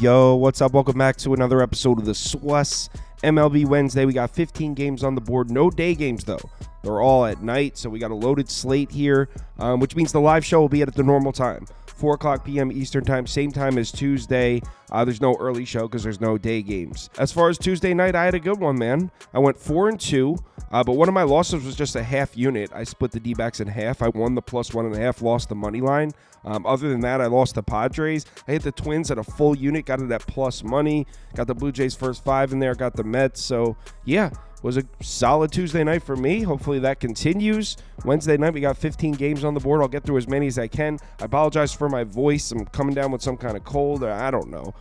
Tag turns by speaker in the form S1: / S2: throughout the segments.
S1: Yo, what's up? Welcome back to another episode of the SWUS MLB Wednesday. We got 15 games on the board. No day games, though. They're all at night, so we got a loaded slate here, which means the live show will be at the normal time. 4 o'clock p.m. Eastern time, same time as Tuesday. There's no early show because there's no day games. As far as Tuesday night, I had a good one, man. I went 4-2, but one of my losses was just a half unit. I split the D-backs in half. I won the plus 1.5, lost the money line. Other than that, I lost the Padres. I hit the Twins at a full unit, got it at plus money. Got the Blue Jays first 5 in there, got the Mets. So, yeah. Was a solid Tuesday night for me. Hopefully that continues. Wednesday night, we got 15 games on the board. I'll get through as many as I can. I apologize for my voice. I'm coming down with some kind of cold. I don't know.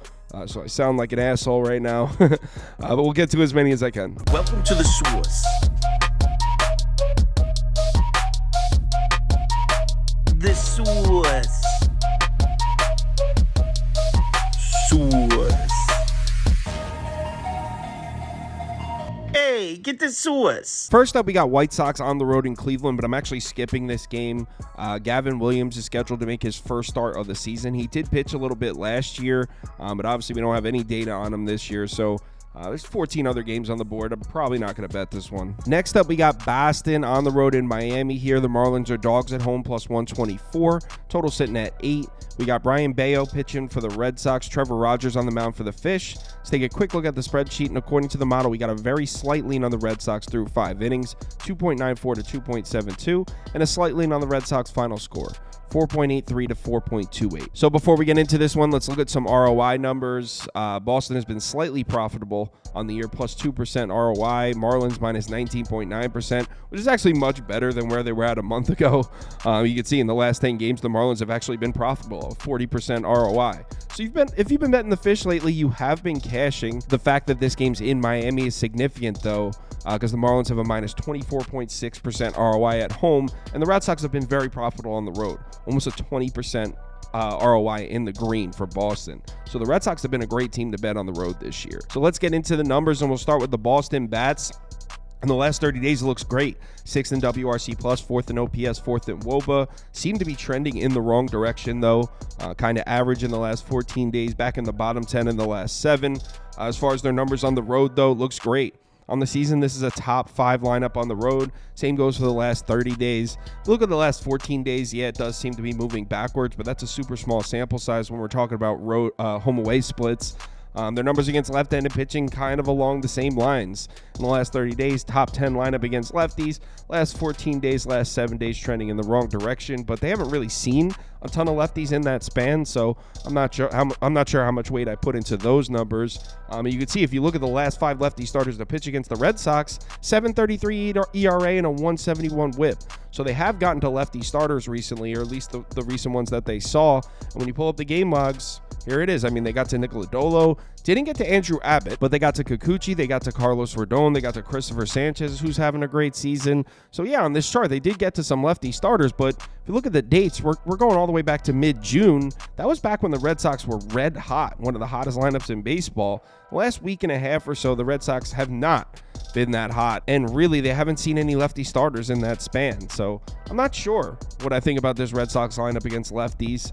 S1: So I sound like an asshole right now. But we'll get to as many as I can.
S2: Welcome to the SWUS. The SWUS. SWUS. Hey, get the SWUS.
S1: First up, we got White Sox on the road in Cleveland, but I'm actually skipping this game. Gavin Williams is scheduled to make his first start of the season. He did pitch a little bit last year, but obviously we don't have any data on him this year, so there's 14 other games on the board. I'm probably not going to bet this one. Next up, we got Boston on the road in Miami here. The Marlins are dogs at home, plus 124. Total sitting at 8. We got Brian Bayo pitching for the Red Sox. Trevor Rogers on the mound for the Fish. Let's take a quick look at the spreadsheet, and according to the model, we got a very slight lean on the Red Sox through 5 innings, 2.94 to 2.72, and a slight lean on the Red Sox final score, 4.83 to 4.28. So before we get into this one, let's look at some ROI numbers. Boston has been slightly profitable on the year, plus 2% ROI. Marlins minus 19.9%, which is actually much better than where they were at a month ago. You can see in the last 10 games, the Marlins have actually been profitable, 40% ROI. So if you've been betting the Fish lately, you have been cashing. The fact that this game's in Miami is significant, though, because the Marlins have a minus 24.6% ROI at home, and the Red Sox have been very profitable on the road, almost a 20% ROI in the green for Boston. So the Red Sox have been a great team to bet on the road this year. So let's get into the numbers, and we'll start with the Boston bats. In the last 30 days, it looks great. 6th in WRC+, 4th in OPS, 4th in WOBA. Seem to be trending in the wrong direction, though. Kind of average in the last 14 days, back in the bottom 10 in the last 7. As far as their numbers on the road, though, looks great. On the season, this is a top 5 lineup on the road. Same goes for the last 30 days. Look at the last 14 days. Yeah, it does seem to be moving backwards, but that's a super small sample size when we're talking about road home-away splits. Their numbers against left-handed pitching kind of along the same lines. In the last 30 days, top 10 lineup against lefties. Last 14 days, last 7 days trending in the wrong direction, but they haven't really seen a ton of lefties in that span, so I'm not sure how much weight I put into those numbers. You can see if you look at the last 5 lefty starters to pitch against the Red Sox, 7.33 ERA and a 171 WHIP. So they have gotten to lefty starters recently, or at least the recent ones that they saw. And when you pull up the game logs, here it is. I mean, they got to Nicoladolo, didn't get to Andrew Abbott, but they got to Kikuchi, they got to Carlos Rodon, they got to Christopher Sanchez, who's having a great season. So yeah, on this chart, they did get to some lefty starters, but if you look at the dates, we're going all the way back to mid-June. That was back when the Red Sox were red hot, one of the hottest lineups in baseball. The last week and a half or so, the Red Sox have not been that hot, and really they haven't seen any lefty starters in that span. So I'm not sure what I think about this Red Sox lineup against lefties,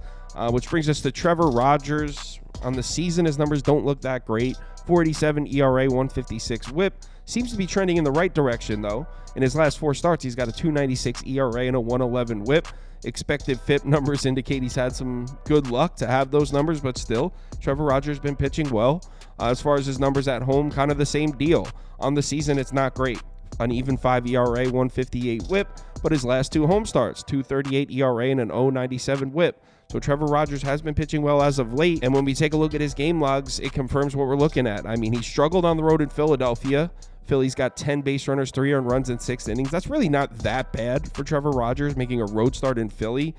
S1: which brings us to Trevor Rogers. On the season, his numbers don't look that great. 4.87 ERA, 156 WHIP. Seems to be trending in the right direction, though. In his last 4 starts, he's got a 2.96 ERA and a 111 WHIP. Expected FIP numbers indicate he's had some good luck to have those numbers, but still, Trevor Rogers has been pitching well. As far as his numbers at home, kind of the same deal. On the season, it's not great. An even 5 ERA, 158 WHIP, but his last 2 home starts, 2.38 ERA and an 0.97 WHIP. So Trevor Rogers has been pitching well as of late, and when we take a look at his game logs, it confirms what we're looking at. I mean, he struggled on the road in Philadelphia. Phillies got 10 base runners, 3 earned runs in 6 innings. That's really not that bad for Trevor Rogers, making a road start in Philly.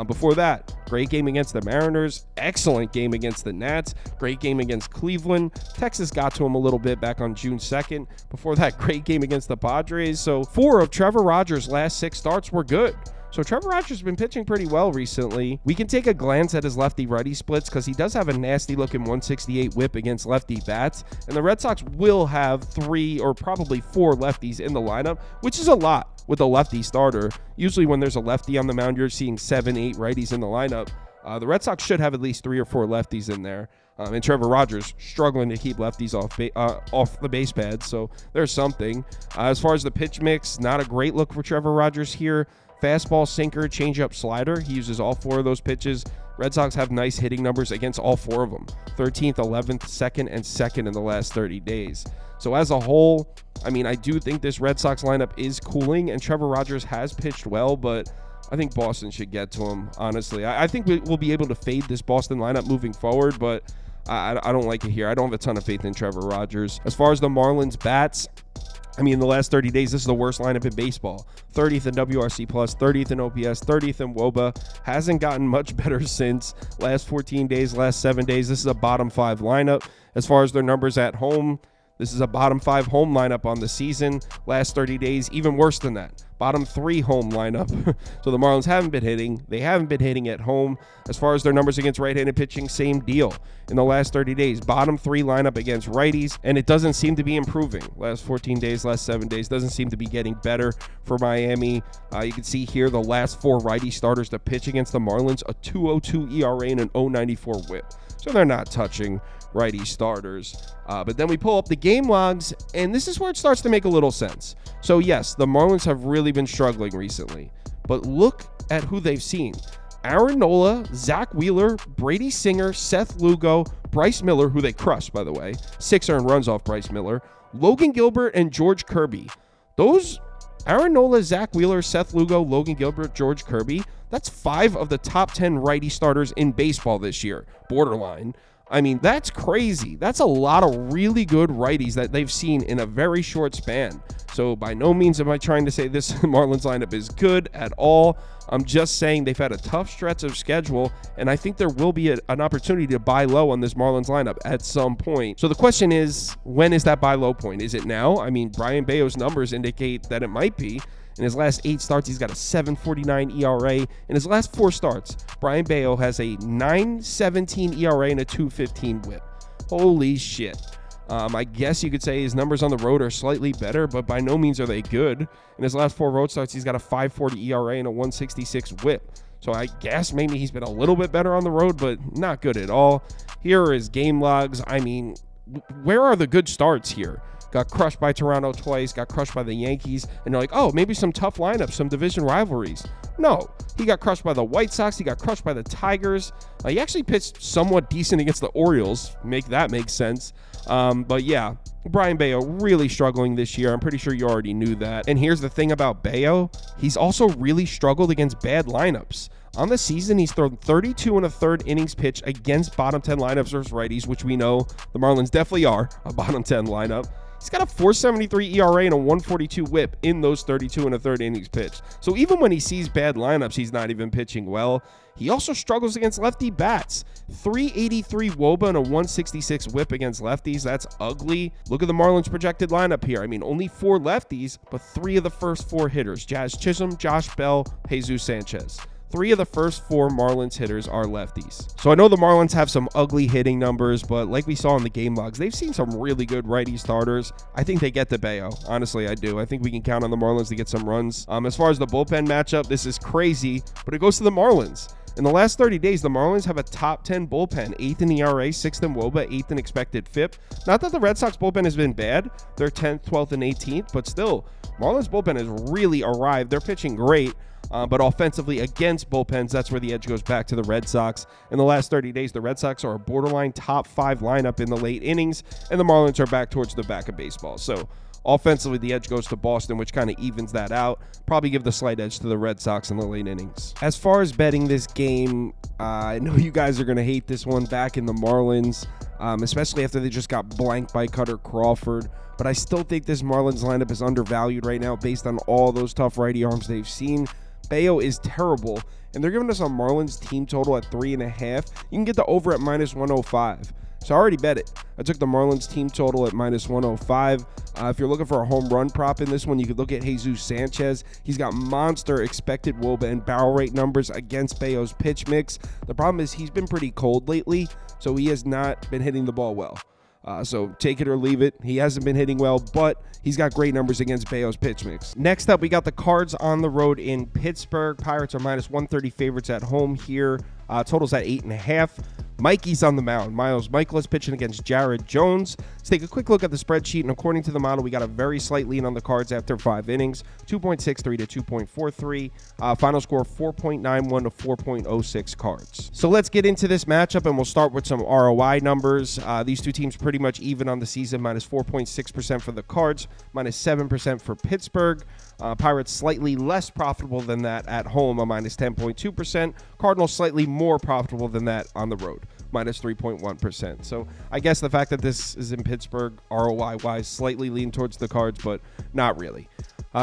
S1: Before that, great game against the Mariners, excellent game against the Nats, great game against Cleveland. Texas got to him a little bit back on June 2nd. Before that, great game against the Padres. So 4 of Trevor Rogers' last 6 starts were good. So Trevor Rogers has been pitching pretty well recently. We can take a glance at his lefty-righty splits because he does have a nasty-looking 168 whip against lefty bats. And the Red Sox will have 3 or probably 4 lefties in the lineup, which is a lot with a lefty starter. Usually when there's a lefty on the mound, you're seeing 7, 8 righties in the lineup. The Red Sox should have at least 3 or 4 lefties in there. And Trevor Rogers struggling to keep lefties off the base pad, so there's something. As far as the pitch mix, not a great look for Trevor Rogers here. Fastball, sinker, changeup, slider. He uses all 4 of those pitches. Red Sox have nice hitting numbers against all 4 of them. 13th, 11th, 2nd, and 2nd in the last 30 days. So as a whole, I mean, I do think this Red Sox lineup is cooling, and Trevor Rogers has pitched well, but I think Boston should get to him, honestly. I think we'll be able to fade this Boston lineup moving forward, but I don't like it here. I don't have a ton of faith in Trevor Rogers. As far as the Marlins bats, I mean, in the last 30 days, this is the worst lineup in baseball. 30th in WRC+, 30th in OPS, 30th in WOBA. Hasn't gotten much better since last 14 days, last 7 days. This is a bottom 5 lineup. As far as their numbers at home, this is a bottom 5 home lineup on the season. Last 30 days, even worse than that. Bottom 3 home lineup. So the Marlins haven't been hitting. They haven't been hitting at home. As far as their numbers against right-handed pitching, same deal. In the last 30 days, bottom 3 lineup against righties, and it doesn't seem to be improving. Last 14 days, last 7 days, doesn't seem to be getting better for Miami. You can see here the last 4 righty starters to pitch against the Marlins, a 2.02 ERA and an 0.94 whip. So they're not touching righty starters. But then we pull up the game logs, and this is where it starts to make a little sense. So yes, the Marlins have really been struggling recently, but look at who they've seen. Aaron Nola, Zach Wheeler, Brady Singer, Seth Lugo, Bryce Miller, who they crushed, by the way. 6 earned runs off Bryce Miller, Logan Gilbert, and George Kirby. Those Aaron Nola, Zach Wheeler, Seth Lugo, Logan Gilbert, George Kirby, that's 5 of the top 10 righty starters in baseball this year. Borderline. I mean, that's crazy. That's a lot of really good righties that they've seen in a very short span. So by no means am I trying to say this Marlins lineup is good at all. I'm just saying they've had a tough stretch of schedule, and I think there will be an opportunity to buy low on this Marlins lineup at some point. So the question is, when is that buy low point? Is it now? I mean, Brian Bayo's numbers indicate that it might be. In his last 8 starts, he's got a 7.49 ERA. In his last 4 starts, Brian Bayo has a 9.17 ERA and a 2.15 whip. Holy shit. I guess you could say his numbers on the road are slightly better, but by no means are they good. In his last 4 road starts, he's got a 5.40 ERA and a 1.66 whip. So I guess maybe he's been a little bit better on the road, but not good at all. Here are his game logs. I mean, where are the good starts here? Got crushed by Toronto twice, got crushed by the Yankees, and you're like, oh, maybe some tough lineups, some division rivalries. No, he got crushed by the White Sox, he got crushed by the Tigers. He actually pitched somewhat decent against the Orioles, make that make sense. But yeah, Brian Bayo really struggling this year. I'm pretty sure you already knew that. And here's the thing about Bayo, he's also really struggled against bad lineups. On the season, he's thrown 32 1/3 innings pitched against bottom 10 lineups versus righties, which we know the Marlins definitely are a bottom 10 lineup. He's got a 4.73 ERA and a 1.42 whip in those 32 1/3 innings pitched. So even when he sees bad lineups, he's not even pitching well. He also struggles against lefty bats. 3.83 WOBA and a 1.66 whip against lefties. That's ugly. Look at the Marlins projected lineup here. I mean, only 4 lefties, but 3 of the first 4 hitters. Jazz Chisholm, Josh Bell, Jesus Sanchez. 3 of the first 4 Marlins hitters are lefties. So I know the Marlins have some ugly hitting numbers, but like we saw in the game logs, they've seen some really good righty starters. I think they get to Bayo. Honestly, I do. I think we can count on the Marlins to get some runs. As far as the bullpen matchup, this is crazy, but it goes to the Marlins. In the last 30 days, the Marlins have a top 10 bullpen, 8th in ERA, 6th in WOBA, 8th in expected FIP. Not that the Red Sox bullpen has been bad. They're 10th, 12th, and 18th, but still, Marlins bullpen has really arrived. They're pitching great. But offensively against bullpens, that's where the edge goes back to the Red Sox. In the last 30 days, the Red Sox are a borderline top 5 lineup in the late innings, and the Marlins are back towards the back of baseball. So offensively, the edge goes to Boston, which kind of evens that out. Probably give the slight edge to the Red Sox in the late innings. As far as betting this game, I know you guys are going to hate this one, back in the Marlins, especially after they just got blanked by Cutter Crawford. But I still think this Marlins lineup is undervalued right now based on all those tough righty arms they've seen. Bayo is terrible, and they're giving us a Marlins team total at 3.5. You can get the over at -105. So I already bet it. I took the Marlins team total at -105. If you're looking for a home run prop in this one, you could look at Jesus Sanchez. He's got monster expected WOBA and barrel rate numbers against Bayo's pitch mix. The problem is he's been pretty cold lately, so he has not been hitting the ball well. So take it or leave it. He hasn't been hitting well, but he's got great numbers against Bayo's pitch mix. Next up, we got the Cards on the road in Pittsburgh. Pirates are -130 favorites at home here. Total's at 8.5. Mikey's on the mound. Miles Michaelis pitching against Jared Jones. Let's take a quick look at the spreadsheet, and according to the model, we got a very slight lead on the Cards after 5 innings, 2.63 to 2.43. Final score 4.91 to 4.06 Cards. So let's get into this matchup, and we'll start with some ROI numbers. These two teams pretty much even on the season, minus 4.6% for the Cards, minus 7% for Pittsburgh. Pirates slightly less profitable than that at home, a minus 10.2%. Cardinals slightly more profitable than that on the road, minus 3.1%. So I guess the fact that this is in Pittsburgh, ROI-wise, slightly lean towards the Cards, but not really.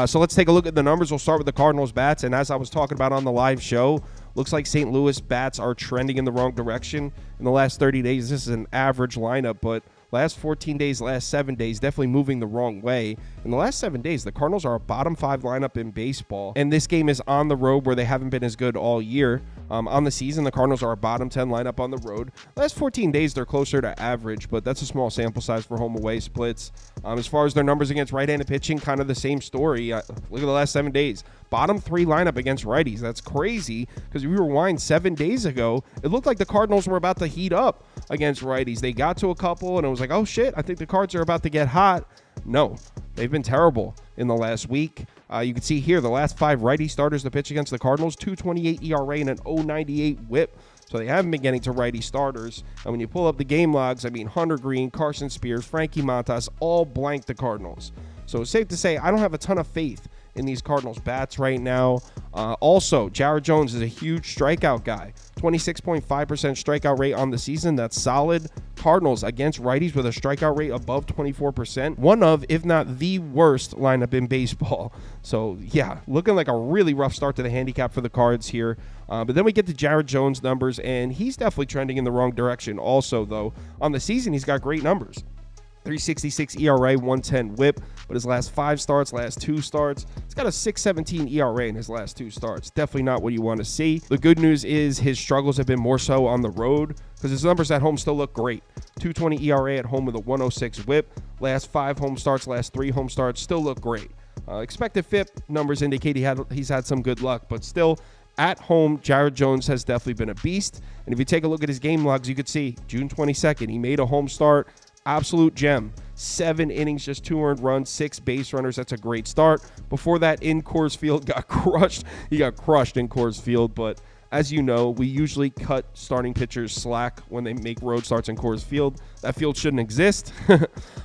S1: So let's take a look at the numbers. We'll start with the Cardinals bats, and as I was talking about on the live show, looks like St. Louis bats are trending in the wrong direction. In the last 30 days, this is an average lineup, but last 14 days, last 7 days, definitely moving the wrong way. In the last 7 days, the Cardinals are a bottom 5 lineup in baseball, and this game is on the road where they haven't been as good all year. On the season, the Cardinals are a bottom 10 lineup on the road. Last 14 days, they're closer to average, but that's a small sample size for home-away splits. As far as their numbers against right-handed pitching, kind of the same story. Look at the last 7 days. Bottom 3 lineup against righties. That's crazy, because if you rewind 7 days ago, it looked like the Cardinals were about to heat up against righties. They got to a couple, and it was like, oh shit, I think the Cards are about to get hot. No, they've been terrible in the last week. You can see here the last 5 righty starters to pitch against the Cardinals, 2.28 ERA and an 0.98 whip. So they haven't been getting to righty starters. And when you pull up the game logs, I mean, Hunter Green, Carson Spears, Frankie Montas all blanked the Cardinals. So it's safe to say I don't have a ton of faith in these Cardinals bats right now. Also, Jared Jones is a huge strikeout guy. 26.5% strikeout rate on the season. That's solid. Cardinals against righties with a strikeout rate above 24%. One of, if not the worst lineup in baseball. So, yeah, looking like a really rough start to the handicap for the Cards here. But then we get to Jared Jones' numbers, and he's definitely trending in the wrong direction also, though. On the season, he's got great numbers. 3.66 ERA, 1.10 whip, but his last 5 starts, last 2 starts, he's got a 6.17 ERA in his last 2 starts. Definitely not what you want to see. The good news is his struggles have been more so on the road, because his numbers at home still look great. 2.20 ERA at home with a 1.06 whip. Last 5 home starts, last 3 home starts still look great. Expected FIP numbers indicate he's had some good luck, but still, at home, Jared Jones has definitely been a beast. And if you take a look at his game logs, you could see June 22nd, he made a home start. Absolute gem. 7 innings, just 2 earned runs, 6 base runners. That's a great start. Before that, in Coors Field, got crushed. He got crushed in Coors Field, but as you know, we usually cut starting pitchers slack when they make road starts in Coors Field. That field shouldn't exist.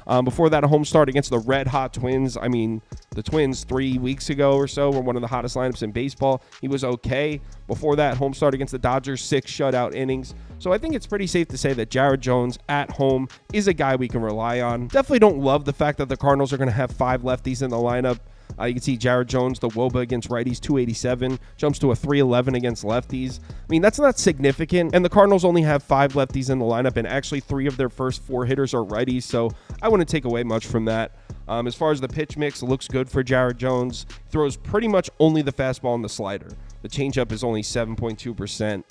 S1: Before that, a home start against the Red Hot Twins. I mean, the Twins 3 weeks ago or so were one of the hottest lineups in baseball. He was okay. Before that, home start against the Dodgers, 6 shutout innings. So I think it's pretty safe to say that Jared Jones at home is a guy we can rely on. Definitely don't love the fact that the Cardinals are going to have 5 lefties in the lineup. You can see Jared Jones, the WOBA against righties, 287, jumps to a 311 against lefties. I mean, that's not significant, and the Cardinals only have 5 lefties in the lineup, and actually 3 of their first 4 hitters are righties, so I wouldn't take away much from that. As far as the pitch mix, it looks good for Jared Jones. Throws pretty much only the fastball and the slider. The changeup is only 7.2%.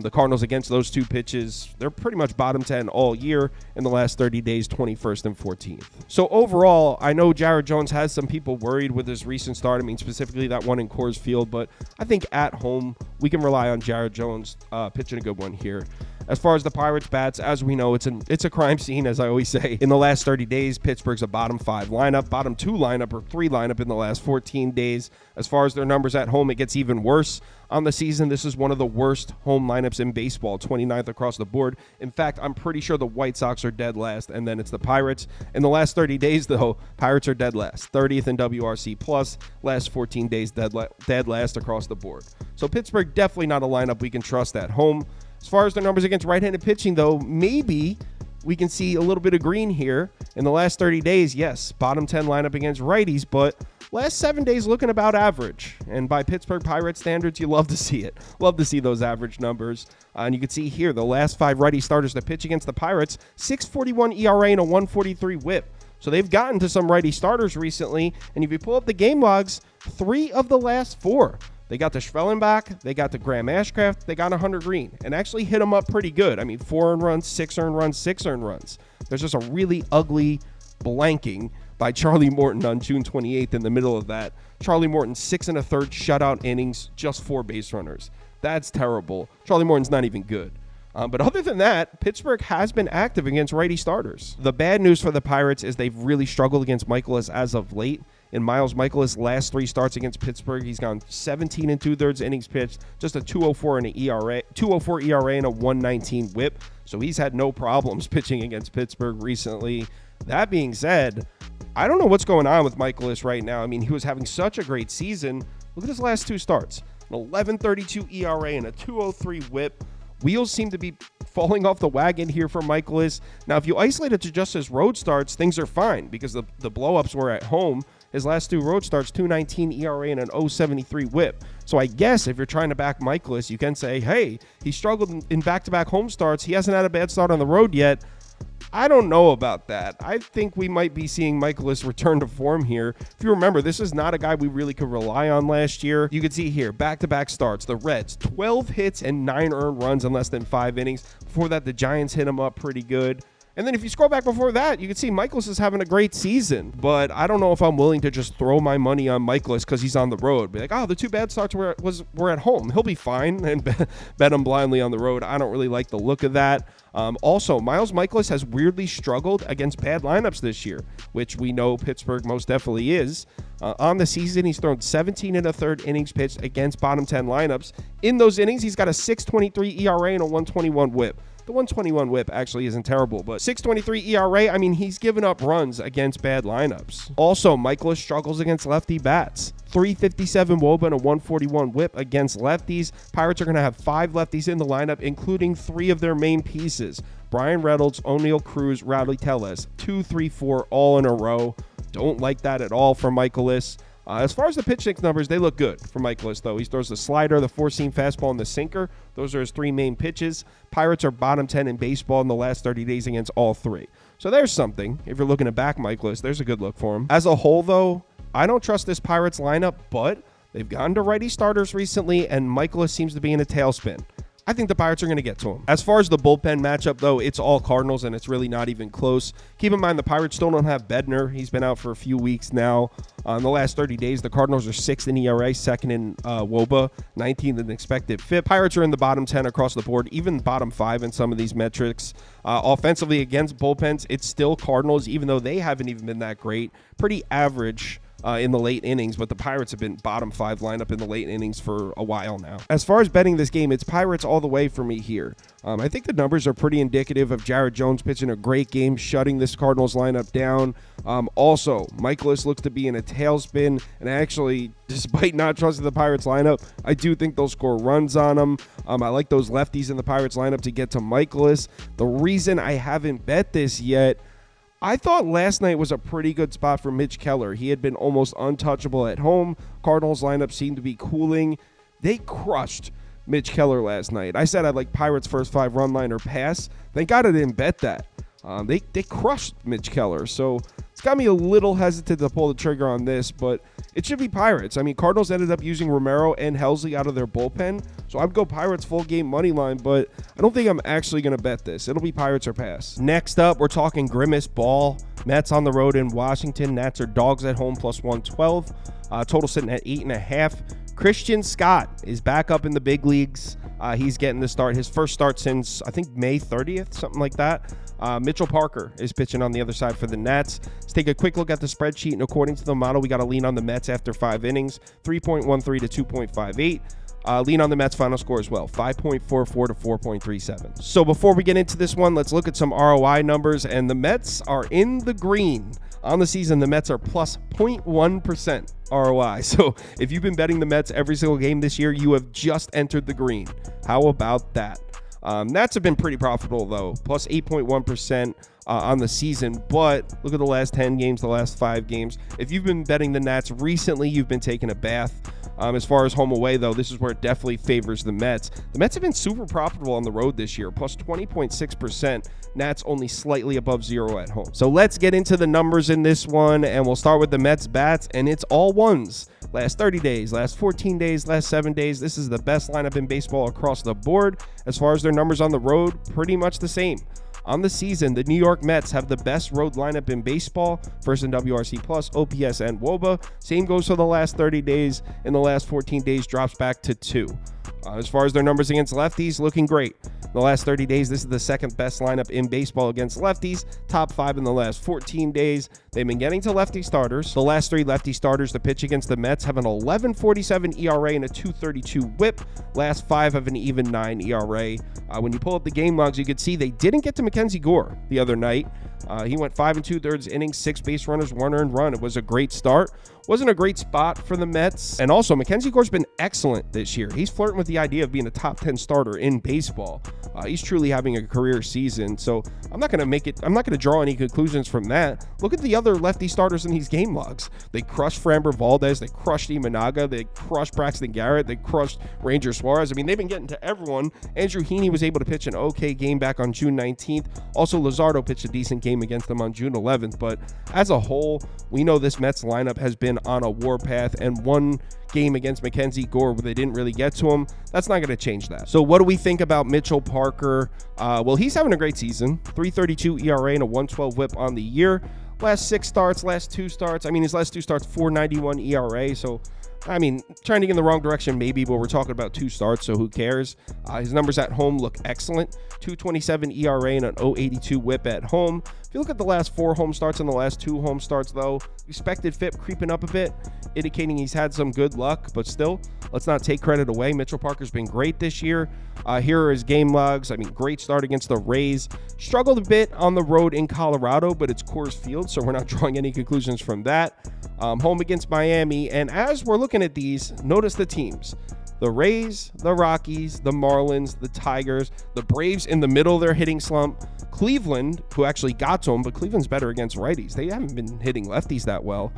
S1: The Cardinals against those 2 pitches, they're pretty much bottom 10 all year. In the last 30 days, 21st and 14th. So overall, I know Jared Jones has some people worried with his recent start. I mean, specifically that one in Coors Field, but I think at home, we can rely on Jared Jones pitching a good one here. As far as the Pirates bats, as we know, it's a crime scene, as I always say. In the last 30 days, Pittsburgh's a bottom 5 lineup, bottom 2 lineup, or 3 lineup in the last 14 days. As far as their numbers at home, it gets even worse. On the season, this is one of the worst home lineups in baseball, 29th across the board. In fact, I'm pretty sure the White Sox are dead last, and then it's the Pirates. In the last 30 days, though, Pirates are dead last, 30th in WRC+, last 14 days dead last across the board. So Pittsburgh, definitely not a lineup we can trust at home. As far as their numbers against right-handed pitching, though, maybe we can see a little bit of green here. In the last 30 days, yes, bottom 10 lineup against righties, but last 7 days looking about average. And by Pittsburgh Pirates standards, you love to see it. Love to see those average numbers. And you can see here, the last 5 righty starters to pitch against the Pirates, 6.41 ERA and a 1.43 whip. So they've gotten to some righty starters recently. And if you pull up the game logs, 3 of the last 4. They got the Schwellenbach, they got the Graham Ashcraft, they got a Hunter Green, and actually hit them up pretty good. I mean, 4 earned runs, 6 earned runs, 6 earned runs. There's just a really ugly blanking by Charlie Morton on June 28th in the middle of that. Charlie Morton, 6 1/3 shutout innings, just 4 base runners. That's terrible. Charlie Morton's not even good. But other than that, Pittsburgh has been active against righty starters. The bad news for the Pirates is they've really struggled against Michaelis as of late. In Miles Michaelis' last 3 starts against Pittsburgh, he's gone 17 2/3 innings pitched, just a 2.04 and an ERA, 2.04 ERA and a 1.19 WHIP. So he's had no problems pitching against Pittsburgh recently. That being said, I don't know what's going on with Michaelis right now. I mean, he was having such a great season. Look at his last 2 starts, an 11.32 ERA and a 2.03 WHIP. Wheels seem to be falling off the wagon here for Michaelis. Now, if you isolate it to just his road starts, things are fine because the blow-ups were at home. His last 2 road starts, 2.19 ERA and an 0.73 WHIP. So I guess if you're trying to back Michaelis, you can say, hey, he struggled in back-to-back home starts. He hasn't had a bad start on the road yet. I don't know about that. I think we might be seeing Michaelis return to form here. If you remember, this is not a guy we really could rely on last year. You can see here, back-to-back starts. The Reds, 12 hits and 9 earned runs in less than 5 innings. Before that, the Giants hit him up pretty good. And then if you scroll back before that, you can see Michaelis is having a great season. But I don't know if I'm willing to just throw my money on Michaelis because he's on the road. Be like, oh, the 2 bad starts were at home. He'll be fine, and bet him blindly on the road. I don't really like the look of that. Also, Miles Michaelis has weirdly struggled against bad lineups this year, which we know Pittsburgh most definitely is. On the season, he's thrown 17 1/3 innings pitched against bottom 10 lineups. In those innings, he's got a 6.23 ERA and a 1.21 WHIP. The 1.21 WHIP actually isn't terrible, but 6.23 ERA, I mean, he's given up runs against bad lineups. Also, Michaelis struggles against lefty bats. 357 WOBA and a 141 WHIP against lefties. Pirates are going to have 5 lefties in the lineup, including 3 of their main pieces. Brian Reynolds, O'Neill Cruz, Rowdy Tellez. 2, 3, 4 all in a row. Don't like that at all from Michaelis. As far as the pitch mix numbers, they look good for Michaelis, though. He throws the slider, the 4-seam fastball, and the sinker. Those are his 3 main pitches. Pirates are bottom 10 in baseball in the last 30 days against all 3. So there's something. If you're looking to back Michaelis, there's a good look for him. As a whole, though, I don't trust this Pirates lineup, but they've gotten to righty starters recently, and Michaelis seems to be in a tailspin. I think the Pirates are going to get to him. As far as the bullpen matchup, though, it's all Cardinals, and it's really not even close. Keep in mind, the Pirates still don't have Bednar. He's been out for a few weeks now. In the last 30 days, the Cardinals are 6th in ERA, 2nd in WOBA, 19th in expected FIP. Pirates are in the bottom 10 across the board, even bottom 5 in some of these metrics. Offensively against bullpens, it's still Cardinals, even though they haven't even been that great. Pretty average in the late innings, but the Pirates have been bottom 5 lineup in the late innings for a while now. As far as betting this game, it's Pirates all the way for me here. I think the numbers are pretty indicative of Jared Jones pitching a great game, shutting this Cardinals lineup down. Also, Michaelis looks to be in a tailspin, and actually, despite not trusting the Pirates lineup, I do think they'll score runs on them. I like those lefties in the Pirates lineup to get to Michaelis. The reason I haven't bet this yet, I thought last night was a pretty good spot for Mitch Keller. He had been almost untouchable at home. Cardinals lineup seemed to be cooling. They crushed Mitch Keller last night. I said I'd like Pirates first 5 run line or pass. Thank God I didn't bet that. They crushed Mitch Keller. So it's got me a little hesitant to pull the trigger on this, but it should be Pirates. I mean, Cardinals ended up using Romero and Helsley out of their bullpen, so I'd go Pirates full game money line, but I don't think I'm actually going to bet this. It'll be Pirates or pass. Next up, we're talking Grimace Ball. Mets on the road in Washington. Nats are dogs at home plus 112. Total sitting at 8.5. Christian Scott is back up in the big leagues. He's getting the start. His first start since, I think, May 30th, something like that. Mitchell Parker is pitching on the other side for the Nats. Let's take a quick look at the spreadsheet, and according to the model, we got to lean on the Mets after 5 innings, 3.13 to 2.58. Lean on the Mets final score as well, 5.44 to 4.37. So before we get into this one, let's look at some ROI numbers, and the Mets are in the green. On the season, the Mets are plus 0.1% ROI. So if you've been betting the Mets every single game this year, you have just entered the green. How about that? Nats have been pretty profitable, though, plus 8.1% on the season. But look at the last 10 games, the last 5 games. If you've been betting the Nats recently, you've been taking a bath. As far as home away, though, this is where it definitely favors the Mets. The Mets have been super profitable on the road this year, plus 20.6%. Nats only slightly above 0 at home. So let's get into the numbers in this one, and we'll start with the Mets bats, and it's all ones. Last 30 days, last 14 days, last 7 days. This is the best lineup in baseball across the board. As far as their numbers on the road, pretty much the same. On the season, the New York Mets have the best road lineup in baseball, first in WRC+, OPS, and WOBA. Same goes for the last 30 days. In the last 14 days, drops back to 2. As far as their numbers against lefties, looking great. In the last 30 days, this is the second best lineup in baseball against lefties. Top 5 in the last 14 days. They've been getting to lefty starters. The last 3 lefty starters to pitch against the Mets have an 11.47 ERA and a 2.32 whip. Last 5 have an even 9 ERA. When you pull up the game logs, you can see they didn't get to Mackenzie Gore the other night. He went 5 2/3 innings, 6 base runners, 1 earned run. It was a great start. Wasn't a great spot for the Mets. And also, Mackenzie Gore's been excellent this year. He's flirting with the idea of being a top 10 starter in baseball. He's truly having a career season. So I'm not going to draw any conclusions from that. Look at the other lefty starters in these game logs. They crushed Framber Valdez. They crushed Imanaga. They crushed Braxton Garrett. They crushed Ranger Suarez. I mean, they've been getting to everyone. Andrew Heaney was able to pitch an okay game back on June 19th. Also, Luzardo pitched a decent game against them on June 11th. But as a whole, we know this Mets lineup has been on a warpath, and one game against Mackenzie Gore where they didn't really get to him, that's not going to change that. So what do we think about Mitchell Parker? Well, he's having a great season. 3.32 ERA and a 1.12 whip on the year. Last 6 starts, last 2 starts. I mean, his last 2 starts, 4.91 ERA. So, I mean, trending in the wrong direction maybe, but we're talking about 2 starts, so who cares? His numbers at home look excellent. 2.27 ERA and an 0.82 whip at home. If you look at the last 4 home starts and the last 2 home starts, though, expected FIP creeping up a bit, indicating he's had some good luck, but still, let's not take credit away. Mitchell Parker's been great this year. Here are his game logs. I mean, great start against the Rays. Struggled a bit on the road in Colorado, but it's Coors Field, so we're not drawing any conclusions from that. Home against Miami, and as we're looking at these, notice the teams. The Rays, the Rockies, the Marlins, the Tigers, the Braves in the middle of their hitting slump. Cleveland, who actually got to them, but Cleveland's better against righties. They haven't been hitting lefties that well.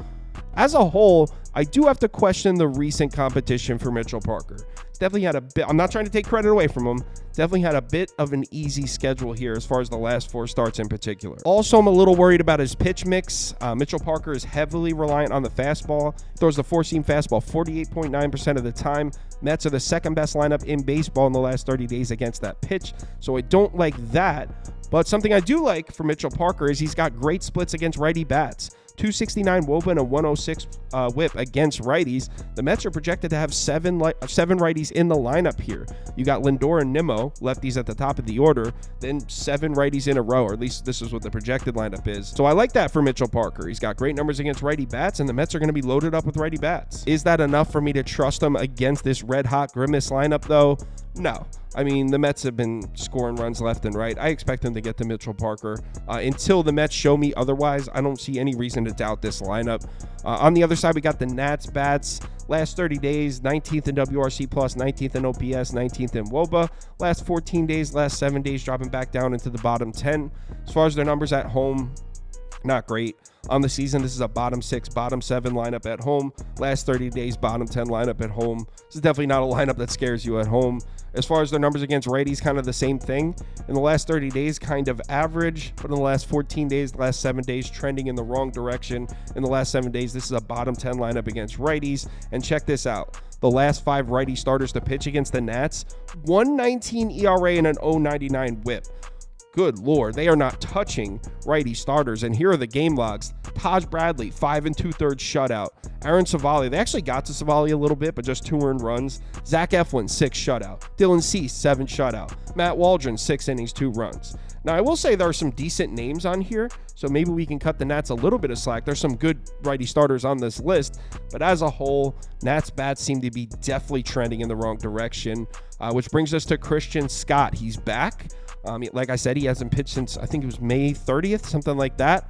S1: As a whole, I do have to question the recent competition for Mitchell Parker. Definitely had a bit, I'm not trying to take credit away from him, definitely had a bit of an easy schedule here as far as the last 4 starts in particular. Also, I'm a little worried about his pitch mix. Mitchell Parker is heavily reliant on the fastball. Throws the 4-seam fastball 48.9% of the time. Mets are the second best lineup in baseball in the last 30 days against that pitch, so I don't like that. But something I do like for Mitchell Parker is he's got great splits against righty bats. 269 WOBA and a 106 whip against righties. The Mets are projected to have 7 righties in the lineup here. You got Lindor and Nimmo, lefties at the top of the order, then 7 righties in a row, or at least this is what the projected lineup is. So I like that for Mitchell Parker. He's got great numbers against righty bats, and the Mets are going to be loaded up with righty bats. Is that enough for me to trust him against this red-hot Grimace lineup, though? No. I mean, the Mets have been scoring runs left and right. I expect them to get to Mitchell Parker. Until the Mets show me otherwise, I don't see any reason to doubt this lineup. On the other side, we got the Nats bats. Last 30 days, 19th in WRC+, 19th in OPS, 19th in WOBA. Last 14 days, last 7 days, dropping back down into the bottom 10. As far as their numbers at home, not great. On the season, this is a bottom 6, bottom 7 lineup at home. Last 30 days, bottom 10 lineup at home. This is definitely not a lineup that scares you at home. As far as their numbers against righties, kind of the same thing. In the last 30 days, kind of average, but in the last 14 days, the last 7 days, trending in the wrong direction. In the last 7 days, this is a bottom 10 lineup against righties. And check this out. The last 5 righty starters to pitch against the Nats, 1.19 ERA and an 0.99 whip. Good Lord, they are not touching righty starters. And here are the game logs. Taj Bradley, 5 2/3 shutout. Aaron Savali, they actually got to Savali a little bit, but just 2 earned runs. Zach Eflin, 6 shutout. Dylan Cease, 7 shutout. Matt Waldron, 6 innings, 2 runs. Now, I will say there are some decent names on here, so maybe we can cut the Nats a little bit of slack. There's some good righty starters on this list, but as a whole, Nats bats seem to be definitely trending in the wrong direction, which brings us to Christian Scott. He's back. Like I said, he hasn't pitched since, I think it was May 30th, something like that.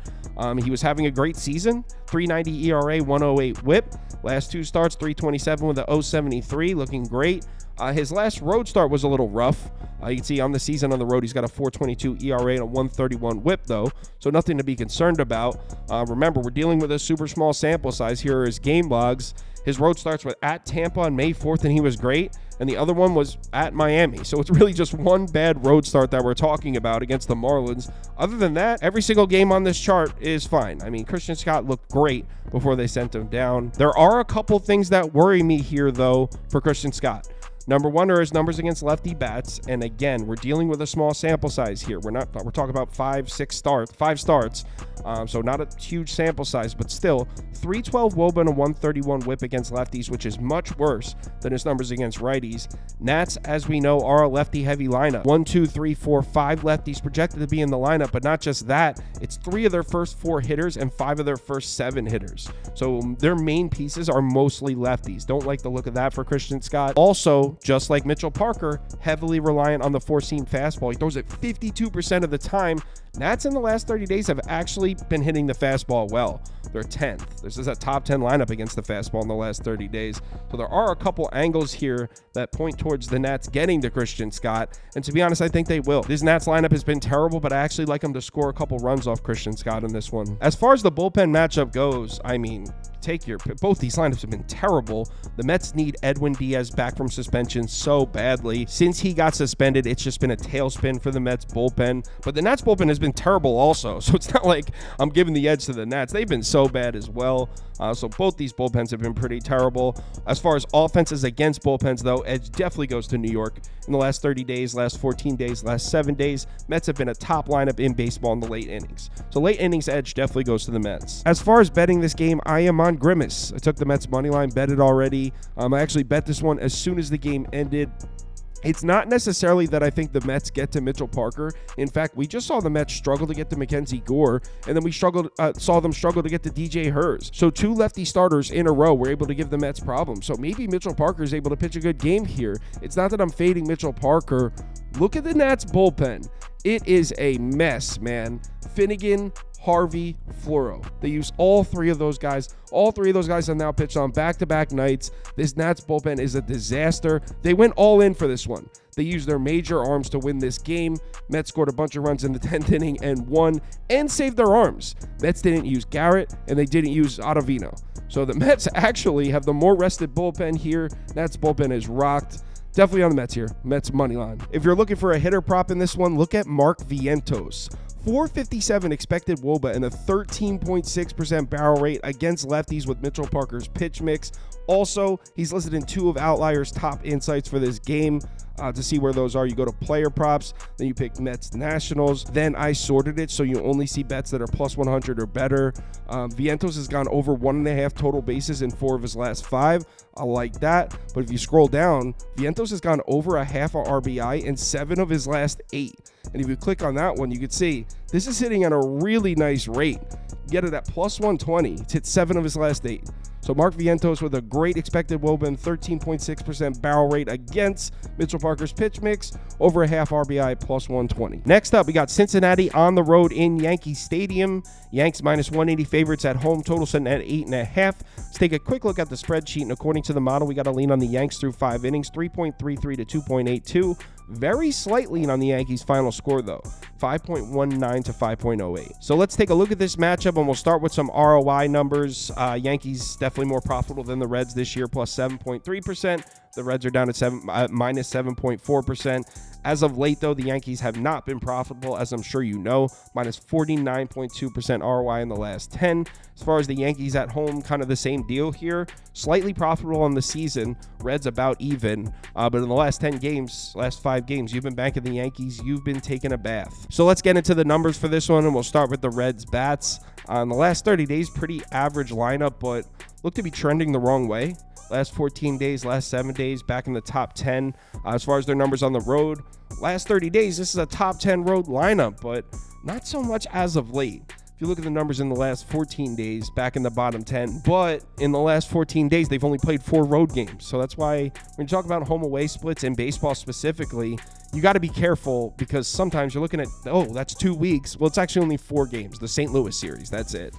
S1: He was having a great season, 3.90 ERA, 1.08 whip. Last 2 starts, 3.27 with a 0.73, looking great. His last road start was a little rough. You can see on the season on the road, he's got a 4.22 ERA and a 1.31 whip, though, so nothing to be concerned about. Remember, we're dealing with a super small sample size. Here are his game logs. His road starts were at Tampa on May 4th, and he was great. And the other one was at Miami. So it's really just one bad road start that we're talking about against the Marlins. Other than that, every single game on this chart is fine. I mean, Christian Scott looked great before they sent him down. There are a couple things that worry me here, though, for Christian Scott. Number one are his numbers against lefty bats, and again, we're dealing with a small sample size here. We're talking about 5 starts, so not a huge sample size, but still 312 WOBA and a 131 WHIP against lefties, which is much worse than his numbers against righties. Nats, as we know, are a lefty-heavy lineup. 1, 2, 3, 4, 5 lefties projected to be in the lineup, but not just that. It's 3 of their first 4 hitters and 5 of their first 7 hitters. So their main pieces are mostly lefties. Don't like the look of that for Christian Scott. Also, just like Mitchell Parker, heavily reliant on the four-seam fastball. He throws it 52% of the time. Nats in the last 30 days have actually been hitting the fastball well. They're 10th. This is a top 10 lineup against the fastball in the last 30 days. So there are a couple angles here that point towards the Nats getting to Christian Scott. And to be honest, I think they will. This Nats lineup has been terrible, but I actually like them to score a couple runs off Christian Scott in this one. As far as the bullpen matchup goes, I mean, both these lineups have been terrible. The Mets need Edwin Diaz back from suspension so badly. Since he got suspended, it's just been a tailspin for the Mets bullpen. But the Nats bullpen has been terrible also, so it's not like I'm giving the edge to the Nats. They've been so bad as well. So both these bullpens have been pretty terrible. As far as offenses against bullpens, though, edge definitely goes to New York. In the last 30 days, last 14 days, last 7 days, Mets have been a top lineup in baseball in the late innings. So late innings edge definitely goes to the Mets. As far as betting this game, I am on Grimace. I took the Mets money line, bet it already. I actually bet this one as soon as the game ended. It's not necessarily that I think the Mets get to Mitchell Parker. In fact, we just saw the Mets struggle to get to Mackenzie Gore, and then we saw them struggle to get to DJ Hurst. So 2 lefty starters in a row were able to give the Mets problems. So maybe Mitchell Parker is able to pitch a good game here. It's not that I'm fading Mitchell Parker. Look at the Nats bullpen. It is a mess, man. Finnegan, Harvey, Floro. They use all 3 of those guys. All 3 of those guys have now pitched on back-to-back nights. This Nats bullpen is a disaster. They went all in for this one. They used their major arms to win this game. Mets scored a bunch of runs in the 10th inning and won and saved their arms. Mets didn't use Garrett, and they didn't use Ottavino. So the Mets actually have the more rested bullpen here. Nats bullpen is rocked. Definitely on the Mets here. Mets money line. If you're looking for a hitter prop in this one, look at Mark Vientos. 457 expected WOBA and a 13.6% barrel rate against lefties with Mitchell Parker's pitch mix. Also, he's listed in 2 of Outlier's top insights for this game. To see where those are, you go to player props, then you pick Mets Nationals. Then I sorted it so you only see bets that are plus 100 or better. Vientos has gone over 1.5 total bases in 4 of his last 5. I like that. But if you scroll down, Vientos has gone over a half a RBI in 7 of his last 8. And if you click on that one, you can see this is hitting at a really nice rate. Get it at plus 120. It's hit 7 of his last 8. So Mark Vientos with a great expected WOBA and 13.6% barrel rate against Mitchell Parker's pitch mix, over a half RBI, plus 120. Next up, we got Cincinnati on the road in Yankee Stadium. Yanks minus 180 favorites at home, total sitting at 8.5. Let's take a quick look at the spreadsheet, and according to the model, we got to lean on the Yanks through 5 innings, 3.33 to 2.82. Very slight lean on the Yankees' final score, though, 5.19 to 5.08. So let's take a look at this matchup, and we'll start with some ROI numbers. Yankees definitely more profitable than the Reds this year, plus 7.3%. The Reds are down at minus 7.4%. As of late, though, the Yankees have not been profitable, as I'm sure you know, minus 49.2% ROI in the last 10. As far as the Yankees at home, kind of the same deal here. Slightly profitable on the season. Reds about even. But in the last 10 games, last 5 games, you've been banking the Yankees. You've been taking a bath. So let's get into the numbers for this one, and we'll start with the Reds bats. In the last 30 days, pretty average lineup, but look to be trending the wrong way. Last 14 days, last 7 days, back in the top 10. As far as their numbers on the road, last 30 days, this is a top 10 road lineup, but not so much as of late. If you look at the numbers in the last 14 days, back in the bottom 10, but in the last 14 days, they've only played 4 road games. So that's why when you talk about home-away splits in baseball specifically, you got to be careful because sometimes you're looking at, oh, that's 2 weeks. Well, it's actually only 4 games, the St. Louis series, that's it.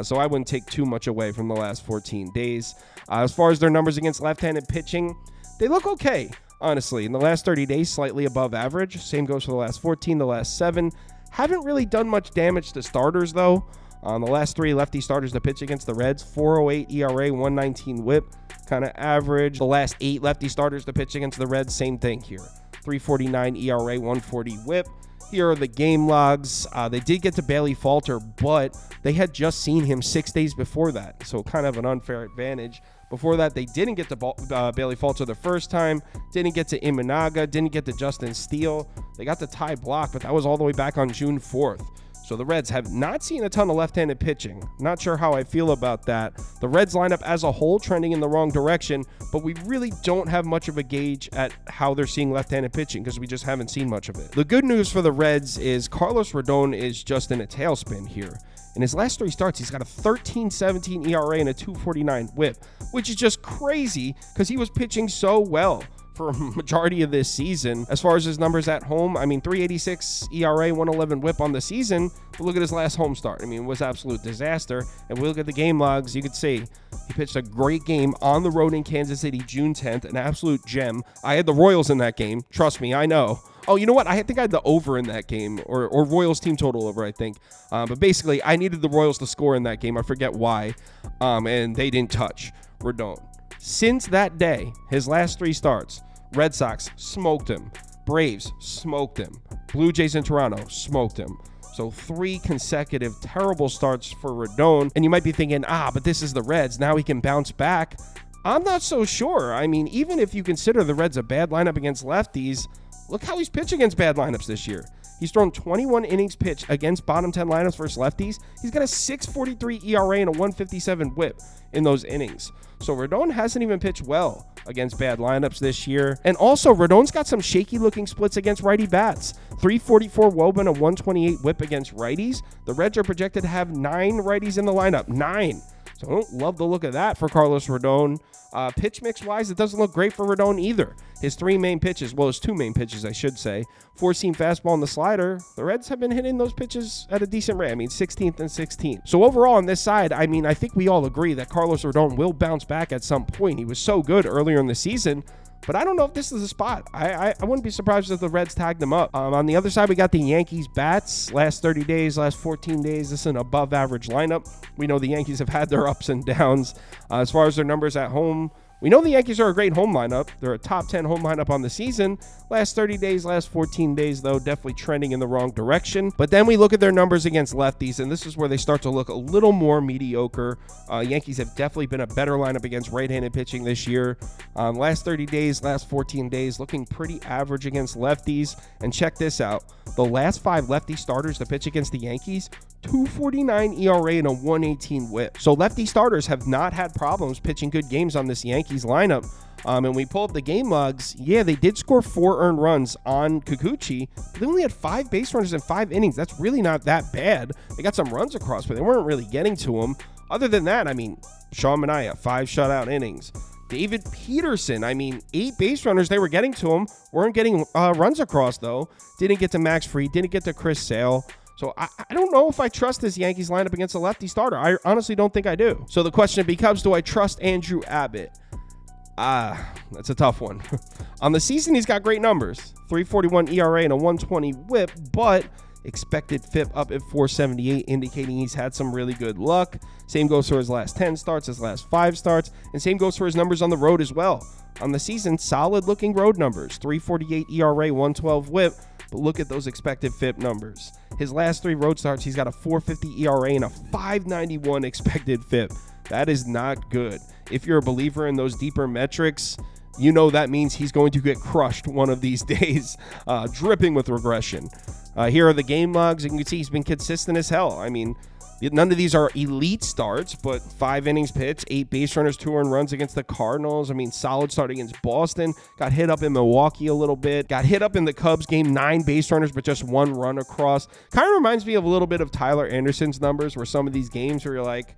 S1: So I wouldn't take too much away from the last 14 days. As far as their numbers against left-handed pitching, they look okay, honestly. In the last 30 days, slightly above average. Same goes for the last 14, the last 7. Haven't really done much damage to starters, though. On the last 3 lefty starters to pitch against the Reds, 4.08 ERA, 119 WHIP, kind of average. The last 8 lefty starters to pitch against the Reds, same thing here. 3.49 ERA, 140 WHIP. Here are the game logs. They did get to Bailey Falter, but they had just seen him 6 days before that, so kind of an unfair advantage. Before that, they didn't get to Bailey Falter the first time, didn't get to Imanaga, didn't get to Justin Steele. They got to Ty Block, but that was all the way back on June 4th. So the Reds have not seen a ton of left-handed pitching. Not sure how I feel about that. The Reds lineup as a whole trending in the wrong direction, but we really don't have much of a gauge at how they're seeing left-handed pitching because we just haven't seen much of it. The good news for the Reds is Carlos Rodon is just in a tailspin here. In his last 3 starts, he's got a 13.17 ERA and a 2.49 whip, which is just crazy because he was pitching so well for a majority of this season. As far as his numbers at home, I mean, 3.86 ERA, 1.11 whip on the season, but look at his last home start. I mean, it was absolute disaster. And we look at the game logs, you could see he pitched a great game on the road in Kansas City, June 10th, an absolute gem. I had the Royals in that game. Trust me, I know. Oh, you know what? I think I had the over in that game, or Royals team total over, I think. But basically, I needed the Royals to score in that game. I forget why. And they didn't touch Rodon. Since that day, his last 3 starts, Red Sox smoked him. Braves smoked him. Blue Jays in Toronto smoked him. So 3 consecutive terrible starts for Rodon. And you might be thinking, but this is the Reds. Now he can bounce back. I'm not so sure. I mean, even if you consider the Reds a bad lineup against lefties, look how he's pitched against bad lineups this year. He's thrown 21 innings pitched against bottom 10 lineups versus lefties. He's got a 6.43 ERA and a 1.57 whip in those innings. So Rodon hasn't even pitched well against bad lineups this year. And also, Rodon's got some shaky-looking splits against righty bats. 3.44 WOBA and a 1.28 whip against righties. The Reds are projected to have 9 righties in the lineup. 9. So I don't love the look of that for Carlos Rodon. Pitch mix-wise, it doesn't look great for Rodon either. His 3 main pitches, well, his 2 main pitches, I should say, 4-seam fastball and the slider, the Reds have been hitting those pitches at a decent rate. I mean, 16th and 16th. So overall on this side, I mean, I think we all agree that Carlos Rodon will bounce back at some point. He was so good earlier in the season, but I don't know if this is a spot. I wouldn't be surprised if the Reds tagged him up. On the other side, we got the Yankees bats. Last 30 days, last 14 days, this is an above-average lineup. We know the Yankees have had their ups and downs. As far as their numbers at home, we know the Yankees are a great home lineup. They're a top 10 home lineup on the season. Last 30 days, last 14 days, though, definitely trending in the wrong direction. But then we look at their numbers against lefties, and this is where they start to look a little more mediocre. Yankees have definitely been a better lineup against right-handed pitching this year. Last 30 days, last 14 days, looking pretty average against lefties. And check this out. The last 5 lefty starters to pitch against the Yankees, 2.49 ERA and a 1.18 whip. So lefty starters have not had problems pitching good games on this Yankees lineup. And we pull up the game logs. Yeah, they did score 4 earned runs on Kikuchi, but they only had 5 base runners in 5 innings. That's really not that bad. They got some runs across, but they weren't really getting to them. Other than that, I mean, Sean Manaea, 5 shutout innings. David Peterson, I mean, 8 base runners they were getting to him. Weren't getting runs across, though. Didn't get to Max Fried, didn't get to Chris Sale. So I don't know if I trust this Yankees lineup against a lefty starter. I honestly don't think I do. So the question becomes, do I trust Andrew Abbott? That's a tough one. On the season, he's got great numbers. 3.41 ERA and a 1.20 whip, but expected FIP up at 4.78, indicating he's had some really good luck. Same goes for his last 10 starts, his last 5 starts, and same goes for his numbers on the road as well. On the season, solid-looking road numbers. 3.48 ERA, 1.12 whip, but look at those expected FIP numbers. His last 3 road starts, he's got a 4.50 ERA and a 5.91 expected FIP. That is not good. If you're a believer in those deeper metrics, you know that means he's going to get crushed one of these days, dripping with regression. Here are the game logs. You can see he's been consistent as hell. I mean, none of these are elite starts, but 5 innings pitched, 8 base runners, 2 earned runs against the Cardinals. I mean, solid start against Boston. Got hit up in Milwaukee a little bit. Got hit up in the Cubs game, 9 base runners, but just 1 run across. Kind of reminds me of a little bit of Tyler Anderson's numbers, where some of these games where you're like,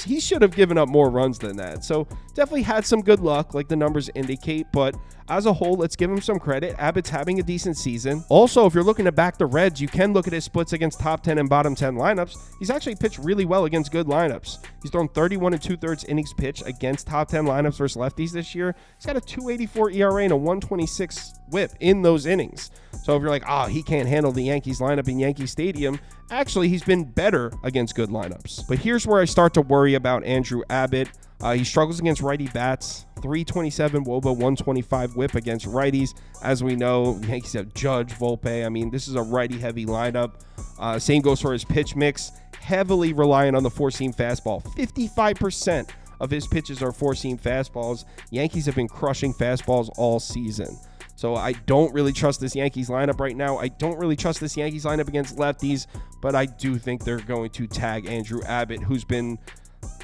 S1: he should have given up more runs than that. So definitely had some good luck, like the numbers indicate, but as a whole, let's give him some credit. Abbott's having a decent season. Also, if you're looking to back the Reds, you can look at his splits against top 10 and bottom 10 lineups. He's actually pitched really well against good lineups. He's thrown 31 2/3 innings pitched against top 10 lineups versus lefties this year. He's got a 2.84 ERA and a 1.26 whip in those innings. So if you're like, he can't handle the Yankees lineup in Yankee Stadium, actually, he's been better against good lineups. But here's where I start to worry about Andrew Abbott. He struggles against righty bats. 327 WOBA, 125 whip against righties. As we know, Yankees have Judge, Volpe. I mean, this is a righty-heavy lineup. Same goes for his pitch mix. Heavily reliant on the four-seam fastball. 55% of his pitches are four-seam fastballs. Yankees have been crushing fastballs all season. So I don't really trust this Yankees lineup right now. I don't really trust this Yankees lineup against lefties, but I do think they're going to tag Andrew Abbott, who's been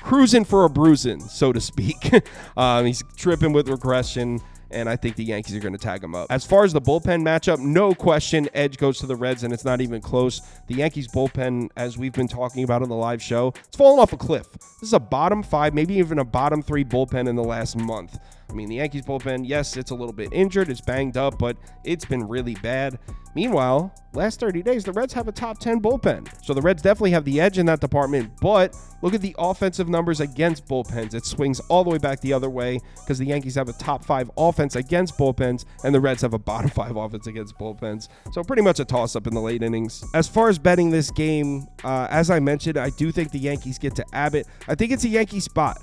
S1: cruising for a bruising, so to speak. He's tripping with regression, and I think the Yankees are going to tag him up. As far as the bullpen matchup, no question, edge goes to the Reds, and it's not even close. The Yankees bullpen, as we've been talking about on the live show, it's fallen off a cliff. This is a bottom 5, maybe even a bottom 3 bullpen in the last month. I mean, the Yankees bullpen, yes, it's a little bit injured, it's banged up, but it's been really bad. Meanwhile, last 30 days, the Reds have a top 10 bullpen. So the Reds definitely have the edge in that department, but look at the offensive numbers against bullpens. It swings all the way back the other way because the Yankees have a top 5 offense against bullpens, and the Reds have a bottom 5 offense against bullpens. So pretty much a toss-up in the late innings. As far as betting this game, as I mentioned, I do think the Yankees get to Abbott. I think it's a Yankee spot.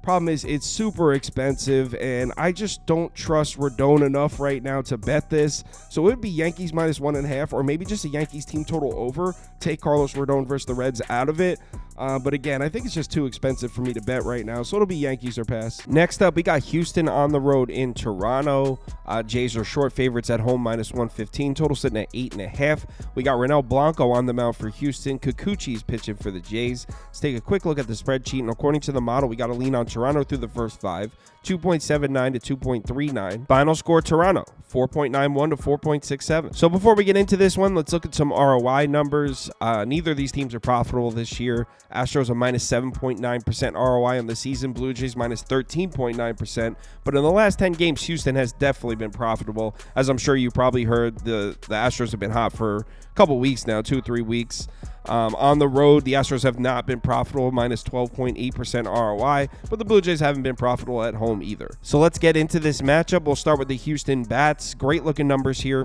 S1: Problem is, it's super expensive, and I just don't trust Rodon enough right now to bet this. So it would be Yankees minus 1.5, or maybe just a Yankees team total over. Take Carlos Rodon versus the Reds out of it. But again, I think it's just too expensive for me to bet right now. So it'll be Yankees or pass. Next up, we got Houston on the road in Toronto. Jays are short favorites at home, minus 115. Total sitting at 8.5. We got Ronel Blanco on the mound for Houston. Kikuchi's pitching for the Jays. Let's take a quick look at the spreadsheet. And according to the model, we got to lean on Toronto through the first 5. 2.79 to 2.39. Final score, Toronto, 4.91 to 4.67. So before we get into this one, let's look at some ROI numbers. Neither of these teams are profitable this year. Astros are minus 7.9% ROI on the season. Blue Jays minus 13.9%. But in the last 10 games, Houston has definitely been profitable. As I'm sure you probably heard, the Astros have been hot for a couple weeks now, 2-3 weeks. On the road, the Astros have not been profitable, minus 12.8% ROI, but the Blue Jays haven't been profitable at home either. So let's get into this matchup. We'll start with the Houston Bats. Great looking numbers here.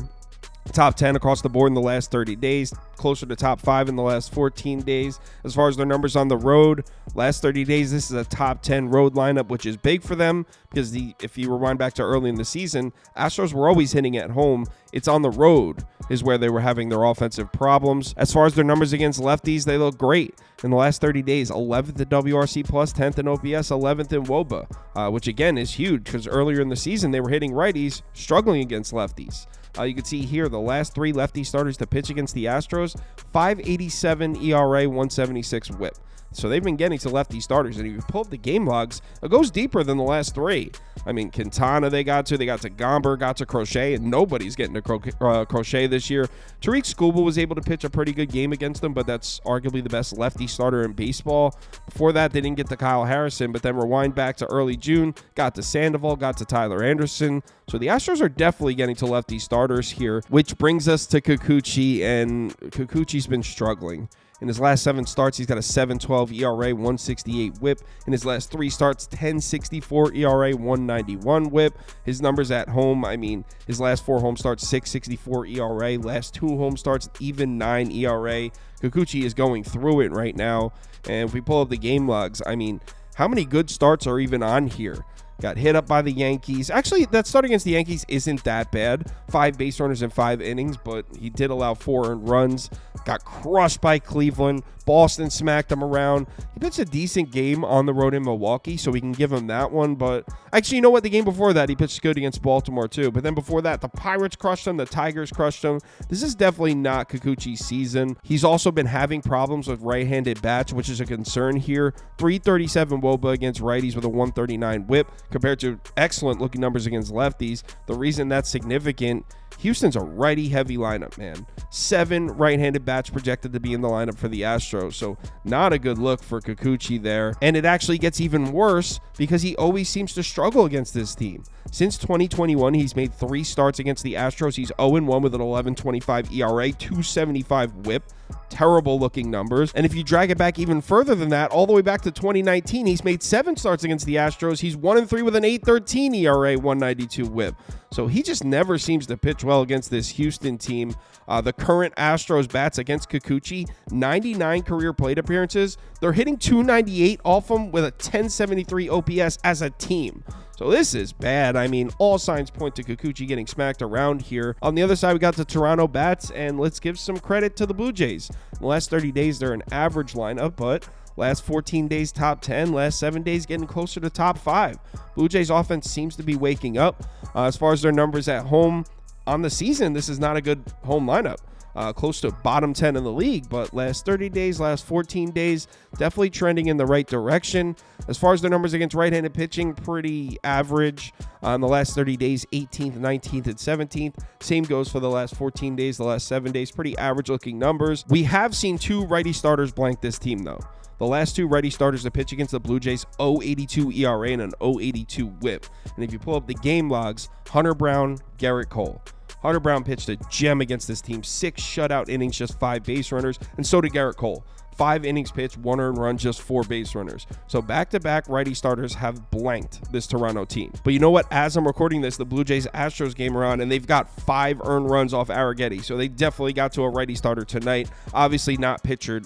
S1: Top 10 across the board in the last 30 days, closer to top 5 in the last 14 days. As far as their numbers on the road, last 30 days, this is a top 10 road lineup, which is big for them because if you rewind back to early in the season, Astros were always hitting at home. It's on the road is where they were having their offensive problems. As far as their numbers against lefties, they look great. In the last 30 days, 11th in WRC+, 10th in OPS, 11th in WOBA, which again is huge because earlier in the season, they were hitting righties, struggling against lefties. You can see here the last 3 lefty starters to pitch against the Astros, 5.87 ERA, 176 whip. So they've been getting to lefty starters, and if you pull up the game logs, it goes deeper than the last 3. I mean, Quintana they got to Gomber, got to Crochet, and nobody's getting to Crochet this year. Tariq Skubal was able to pitch a pretty good game against them, but that's arguably the best lefty starter in baseball. Before that, they didn't get to Kyle Harrison, but then rewind back to early June, got to Sandoval, got to Tyler Anderson. So the Astros are definitely getting to lefty starters here, which brings us to Kikuchi, and Kikuchi's been struggling. In his last 7 starts, he's got a 7.12 ERA, 168 whip. In his last 3 starts, 10.64 ERA, 191 whip. His numbers at home, I mean, his last 4 home starts, 6.64 ERA. Last 2 home starts, even 9 ERA. Kikuchi is going through it right now. And if we pull up the game logs, I mean, how many good starts are even on here? Got hit up by the Yankees. Actually, that start against the Yankees isn't that bad. 5 base runners in 5 innings, but he did allow 4 earned runs. Got crushed by Cleveland. Boston smacked him around. He pitched a decent game on the road in Milwaukee, so we can give him that one. But actually, you know what? The game before that, he pitched good against Baltimore, too. But then before that, the Pirates crushed him. The Tigers crushed him. This is definitely not Kikuchi's season. He's also been having problems with right-handed bats, which is a concern here. 337 WOBA against righties with a 139 whip compared to excellent-looking numbers against lefties. The reason that's significant, Houston's a righty-heavy lineup, man. 7 right-handed bats projected to be in the lineup for the Astros, so not a good look for Kikuchi there. And it actually gets even worse because he always seems to struggle against this team. Since 2021, he's made 3 starts against the Astros. He's 0-1 with an 11.25 ERA, 275 whip. Terrible looking numbers. And if you drag it back even further than that, all the way back to 2019, he's made 7 starts against the Astros. He's 1-3 with an 8.13 ERA, 192 whip. So he just never seems to pitch well against this Houston team. The current Astros bats against Kikuchi, 99 career plate appearances. They're hitting 298 off him with a 1073 OPS as a team. So this is bad. I mean, all signs point to Kikuchi getting smacked around here. On the other side, we got the Toronto Bats, and let's give some credit to the Blue Jays. In the last 30 days, they're an average lineup, but last 14 days, top 10. Last 7 days, getting closer to top 5. Blue Jays offense seems to be waking up. As far as their numbers at home on the season, this is not a good home lineup. Close to bottom 10 in the league, but last 30 days, last 14 days, definitely trending in the right direction. As far as their numbers against right-handed pitching, pretty average. In the last 30 days, 18th, 19th, and 17th. Same goes for the last 14 days, the last 7 days. Pretty average-looking numbers. We have seen 2 righty starters blank this team, though. The last 2 righty starters to pitch against the Blue Jays, 0.82 ERA and an 0.82 whip. And if you pull up the game logs, Hunter Brown, Garrett Cole. Hunter Brown pitched a gem against this team. 6 shutout innings, just 5 base runners. And so did Garrett Cole. 5 innings pitched, 1 earned run, just 4 base runners. So back-to-back righty starters have blanked this Toronto team. But you know what? As I'm recording this, the Blue Jays-Astros game are on, and they've got 5 earned runs off Arrighetti. So they definitely got to a righty starter tonight. Obviously not pictured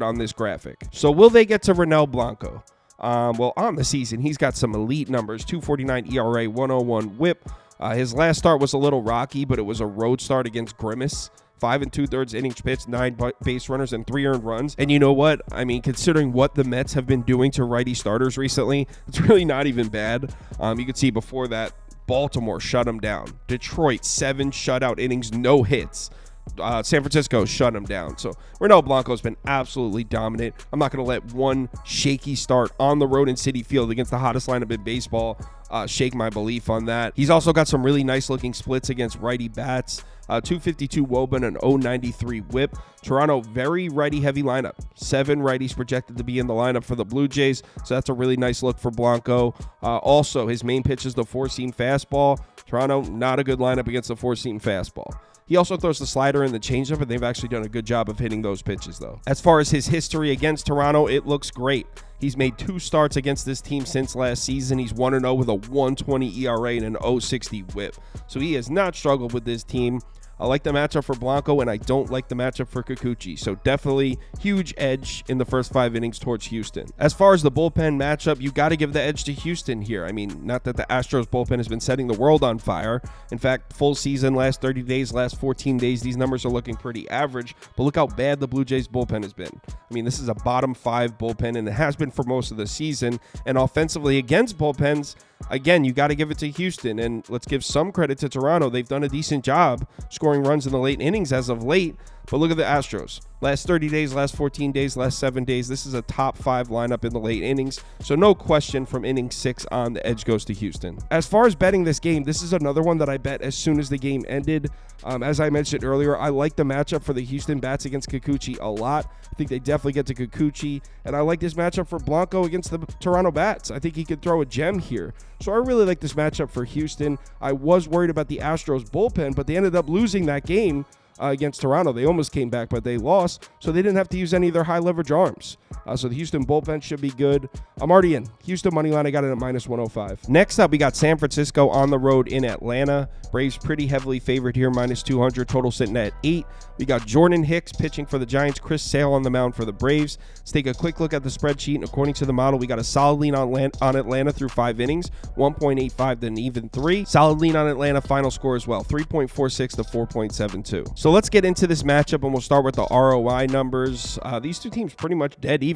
S1: on this graphic. So will they get to Ronel Blanco? Well, on the season, he's got some elite numbers. 2.49 ERA, 101 whip. His last start was a little rocky, but it was a road start against Grimace. 5 2/3 innings pitched, 9 base runners, and 3 earned runs. And you know what? I mean, considering what the Mets have been doing to righty starters recently, it's really not even bad. You could see before that, Baltimore shut him down. Detroit, 7 shutout innings, no hits. San Francisco shut him down. So Ronel Blanco's been absolutely dominant. I'm not going to let one shaky start on the road in Citi Field against the hottest lineup in baseball shake my belief on that. He's also got some really nice looking splits against righty bats. 252 Woban and 093 whip. Toronto, very righty heavy lineup. 7 righties projected to be in the lineup for the Blue Jays. So that's a really nice look for Blanco. Also, his main pitch is the 4-seam fastball. Toronto, not a good lineup against the 4-seam fastball. He also throws the slider and the changeup, and they've actually done a good job of hitting those pitches, though. As far as his history against Toronto, it looks great. He's made 2 starts against this team since last season. He's 1-0 with a 1.20 ERA and an 0.60 whip. So he has not struggled with this team. I like the matchup for Blanco, and I don't like the matchup for Kikuchi. So definitely huge edge in the first 5 innings towards Houston. As far as the bullpen matchup, you got to give the edge to Houston here. I mean, not that the Astros bullpen has been setting the world on fire. In fact, full season, last 30 days, last 14 days, these numbers are looking pretty average. But look how bad the Blue Jays bullpen has been. I mean, this is a bottom 5 bullpen, and it has been for most of the season. And offensively against bullpens, again, you got to give it to Houston, and let's give some credit to Toronto. They've done a decent job scoring runs in the late innings as of late, but look at the Astros. Last 30 days, last 14 days, last 7 days, this is a top 5 lineup in the late innings, so no question from inning 6 on, the edge goes to Houston. As far as betting this game, this is another one that I bet as soon as the game ended. As I mentioned earlier, I like the matchup for the Houston Bats against Kikuchi a lot. I think they definitely get to Kikuchi, and I like this matchup for Blanco against the Toronto Bats. I think he could throw a gem here. So I really like this matchup for Houston. I was worried about the Astros bullpen, but they ended up losing that game against Toronto. They almost came back, but they lost, so they didn't have to use any of their high leverage arms. So the Houston bullpen should be good. I'm already in. Houston money line, I got it at -105. Next up, we got San Francisco on the road in Atlanta. Braves pretty heavily favored here, -200. Total sitting at 8. We got Jordan Hicks pitching for the Giants, Chris Sale on the mound for the Braves. Let's take a quick look at the spreadsheet. And according to the model, we got a solid lean on Atlanta through 5 innings, 1.85 to an even 3. Solid lean on Atlanta final score as well, 3.46 to 4.72. So let's get into this matchup, and we'll start with the ROI numbers. These two teams pretty much dead even.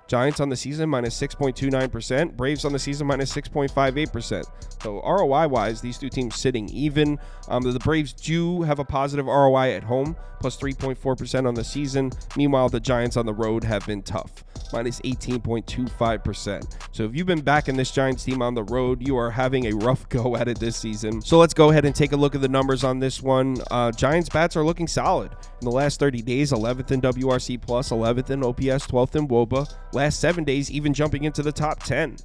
S1: Giants on the season -6.29%. Braves on the season -6.58%. So ROI-wise, these two teams sitting even. The Braves do have a positive ROI at home, +3.4% on the season. Meanwhile, the Giants on the road have been tough, -18.25%. So if you've been backing this Giants team on the road, you are having a rough go at it this season. So let's go ahead and take a look at the numbers on this one. Giants bats are looking solid. In the last 30 days, 11th in WRC+, 11th in OPS, 12th in WOBA. Last 7 days, even jumping into the top 10.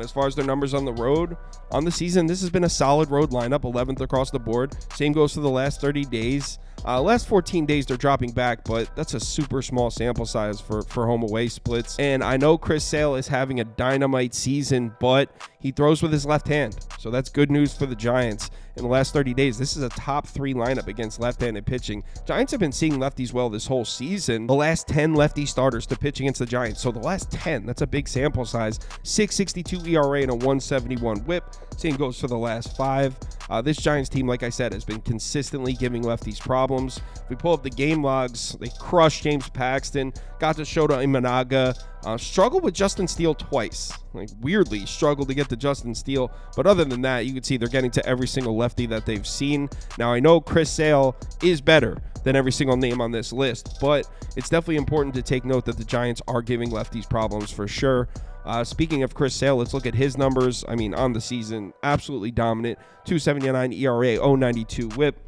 S1: As far as their numbers on the road, on the season, this has been a solid road lineup, 11th across the board. Same goes for the last 30 days. Last 14 days, they're dropping back, but that's a super small sample size for home-away splits. And I know Chris Sale is having a dynamite season, but he throws with his left hand. So that's good news for the Giants. In the last 30 days, this is a top 3 lineup against left-handed pitching. Giants have been seeing lefties well this whole season. The last 10 lefty starters to pitch against the Giants. So the last 10, that's a big sample size. 6.68 2.62 ERA and a 171 whip. Same goes for the last 5. This Giants team, like I said, has been consistently giving lefties problems. If we pull up the game logs, they crushed James Paxton, got to Shota Imanaga, struggled with Justin Steele twice. Weirdly struggled to get to Justin Steele, but other than that, you can see they're getting to every single lefty that they've seen. Now, I know Chris Sale is better than every single name on this list, but it's definitely important to take note that the Giants are giving lefties problems for sure. Speaking of Chris Sale, let's look at his numbers. I mean, on the season, absolutely dominant. 2.79 ERA, 0.92 whip.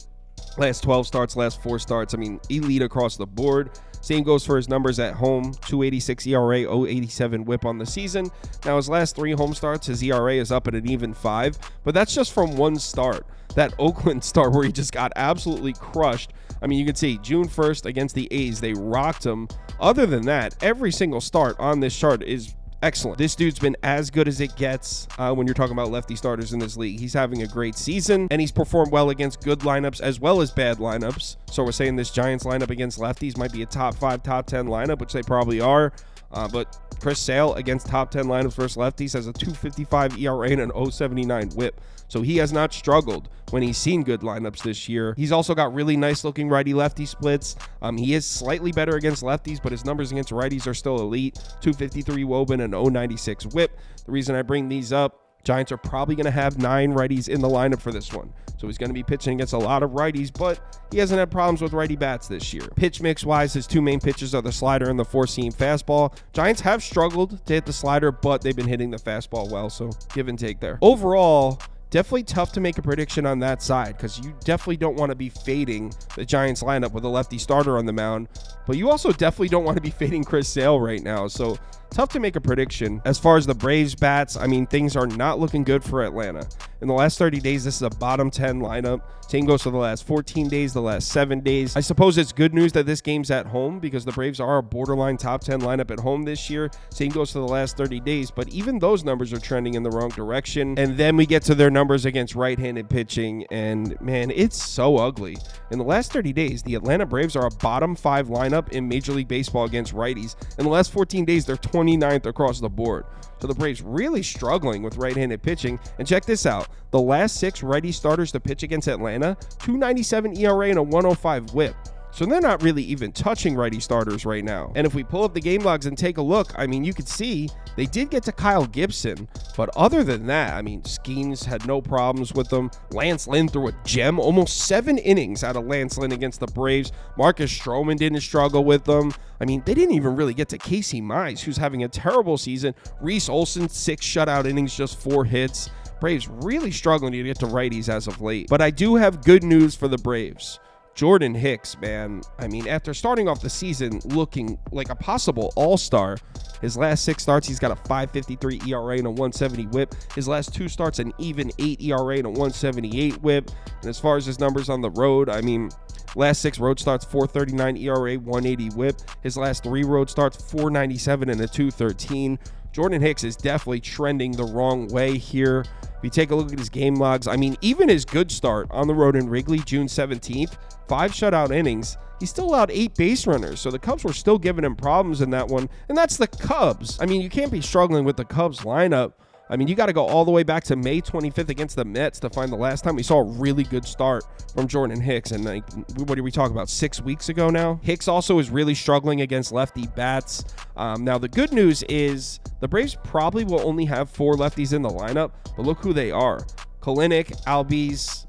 S1: Last 12 starts, last 4 starts. I mean, elite across the board. Same goes for his numbers at home. 2.86 ERA, 0.87 whip on the season. Now, his last 3 home starts, his ERA is up at an even 5, but that's just from one start. That Oakland start where he just got absolutely crushed. I mean, you can see June 1st against the A's, they rocked him. Other than that, every single start on this chart is excellent. This dude's been as good as it gets when you're talking about lefty starters in this league. He's having a great season, and he's performed well against good lineups as well as bad lineups. So we're saying this Giants lineup against lefties might be a top 5, top 10 lineup, which they probably are. But Chris Sale against top 10 lineups versus lefties has a 2.55 ERA and an 0.79 whip. So he has not struggled when he's seen good lineups this year. He's also got really nice looking righty-lefty splits. He is slightly better against lefties, but his numbers against righties are still elite. 2.53 Woban and 0.96 whip. The reason I bring these up, Giants are probably going to have 9 righties in the lineup for this one. So he's going to be pitching against a lot of righties, but he hasn't had problems with righty bats this year. Pitch mix-wise, his 2 main pitches are the slider and the 4-seam fastball. Giants have struggled to hit the slider, but they've been hitting the fastball well, so give and take there. Overall, definitely tough to make a prediction on that side because you definitely don't want to be fading the Giants lineup with a lefty starter on the mound, but you also definitely don't want to be fading Chris Sale right now. So tough to make a prediction. As far as the Braves bats, I mean, things are not looking good for Atlanta. In the last 30 days, this is a bottom 10 lineup. Same goes for the last 14 days, the last 7 days. I suppose it's good news that this game's at home because the Braves are a borderline top 10 lineup at home this year. Same goes for the last 30 days, but even those numbers are trending in the wrong direction. And then we get to their numbers against right-handed pitching, and man, it's so ugly. In the last 30 days, the Atlanta Braves are a bottom 5 lineup in Major League Baseball against righties. In the last 14 days, they're 29th across the board. So the Braves really struggling with right-handed pitching. And check this out. The last 6 righty starters to pitch against Atlanta, 2.97 ERA and a 1.05 whip. So they're not really even touching righty starters right now. And if we pull up the game logs and take a look, I mean, you could see they did get to Kyle Gibson. But other than that, I mean, Skeens had no problems with them. Lance Lynn threw a gem, almost 7 innings out of Lance Lynn against the Braves. Marcus Stroman didn't struggle with them. I mean, they didn't even really get to Casey Mize, who's having a terrible season. Reese Olson, 6 shutout innings, just 4 hits. Braves really struggling to get to righties as of late. But I do have good news for the Braves. Jordan Hicks, man, I mean, after starting off the season looking like a possible all-star, his last 6 starts, he's got a 5.53 ERA and a 170 whip. His last 2 starts, an even 8 ERA and a 178 whip. And as far as his numbers on the road, I mean, last 6 road starts, 4.39 ERA, 180 whip. His last 3 road starts, 4.97 and a 2.13. Jordan Hicks is definitely trending the wrong way here. If you take a look at his game logs, I mean, even his good start on the road in Wrigley, June 17th, 5 shutout innings, he still allowed 8 base runners. So the Cubs were still giving him problems in that one. And that's the Cubs. I mean, you can't be struggling with the Cubs lineup. I mean, you got to go all the way back to May 25th against the Mets to find the last time we saw a really good start from Jordan Hicks. And like, what did we talk about, 6 weeks ago now? Hicks also is really struggling against lefty bats. Now, the good news is the Braves probably will only have 4 lefties in the lineup, but look who they are. Kalinick, Albies,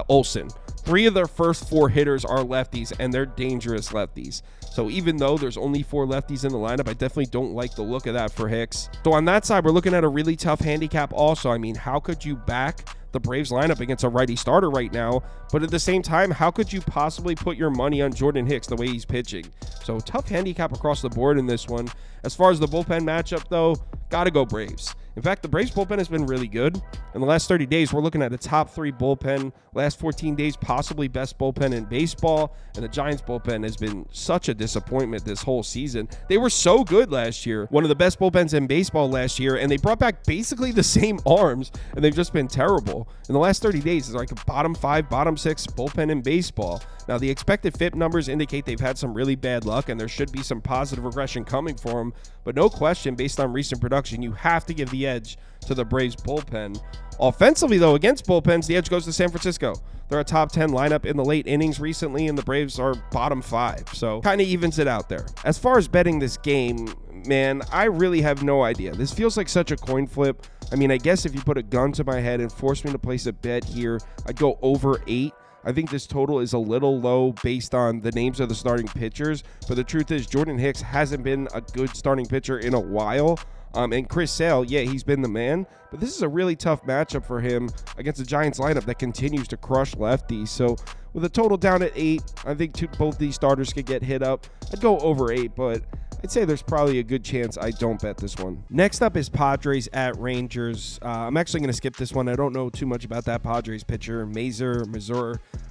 S1: Olson. 3 of their first 4 hitters are lefties, and they're dangerous lefties. So even though there's only 4 lefties in the lineup, I definitely don't like the look of that for Hicks. So on that side, we're looking at a really tough handicap also. I mean, how could you back the Braves lineup against a righty starter right now? But at the same time, how could you possibly put your money on Jordan Hicks the way he's pitching? So tough handicap across the board in this one. As far as the bullpen matchup, though, gotta go Braves. In fact, the Braves bullpen has been really good. In the last 30 days, we're looking at a top 3 bullpen. Last 14 days, possibly best bullpen in baseball. And the Giants bullpen has been such a disappointment this whole season. They were so good last year. One of the best bullpens in baseball last year. And they brought back basically the same arms. And they've just been terrible. In the last 30 days, it's like a bottom 5, bottom 6 bullpen in baseball. Now, the expected FIP numbers indicate they've had some really bad luck. And there should be some positive regression coming for them. But no question, based on recent production, you have to give the edge to the Braves bullpen. Offensively, though, against bullpens, the edge goes to San Francisco. They're a top 10 lineup in the late innings recently, and the Braves are bottom 5. So kind of evens it out there. As far as betting this game, man, I really have no idea. This feels like such a coin flip. I mean, I guess if you put a gun to my head and force me to place a bet here, I'd go over 8. I think this total is a little low based on the names of the starting pitchers. But the truth is, Jordan Hicks hasn't been a good starting pitcher in a while. And Chris Sale, yeah, he's been the man, but this is a really tough matchup for him against the Giants lineup that continues to crush lefties. So with a total down at 8, I think both these starters could get hit up. I'd go over 8, but I'd say there's probably a good chance I don't bet this one. Next up is Padres at Rangers. I'm actually going to skip this one. I don't know too much about that Padres pitcher, Mazur.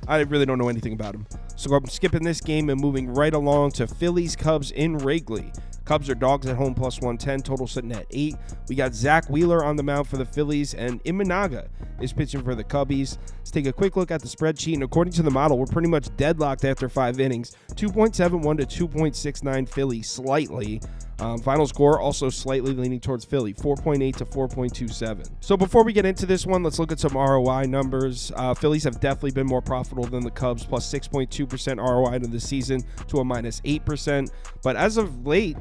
S1: I really don't know anything about him. So I'm skipping this game and moving right along to Phillies Cubs in Wrigley. Cubs are dogs at home plus 110, total sitting at 8. We got Zach Wheeler on the mound for the Phillies, and Imanaga is pitching for the Cubbies. Let's take a quick look at the spreadsheet, and according to the model, we're pretty much deadlocked after 5 innings. 2.71 to 2.69 Philly, slightly. Final score also slightly leaning towards Philly, 4.8 to 4.27. So before we get into this one, let's look at some ROI numbers. Phillies have definitely been more profitable than the Cubs, plus 6.2% ROI to the season to a minus 8%. But as of late,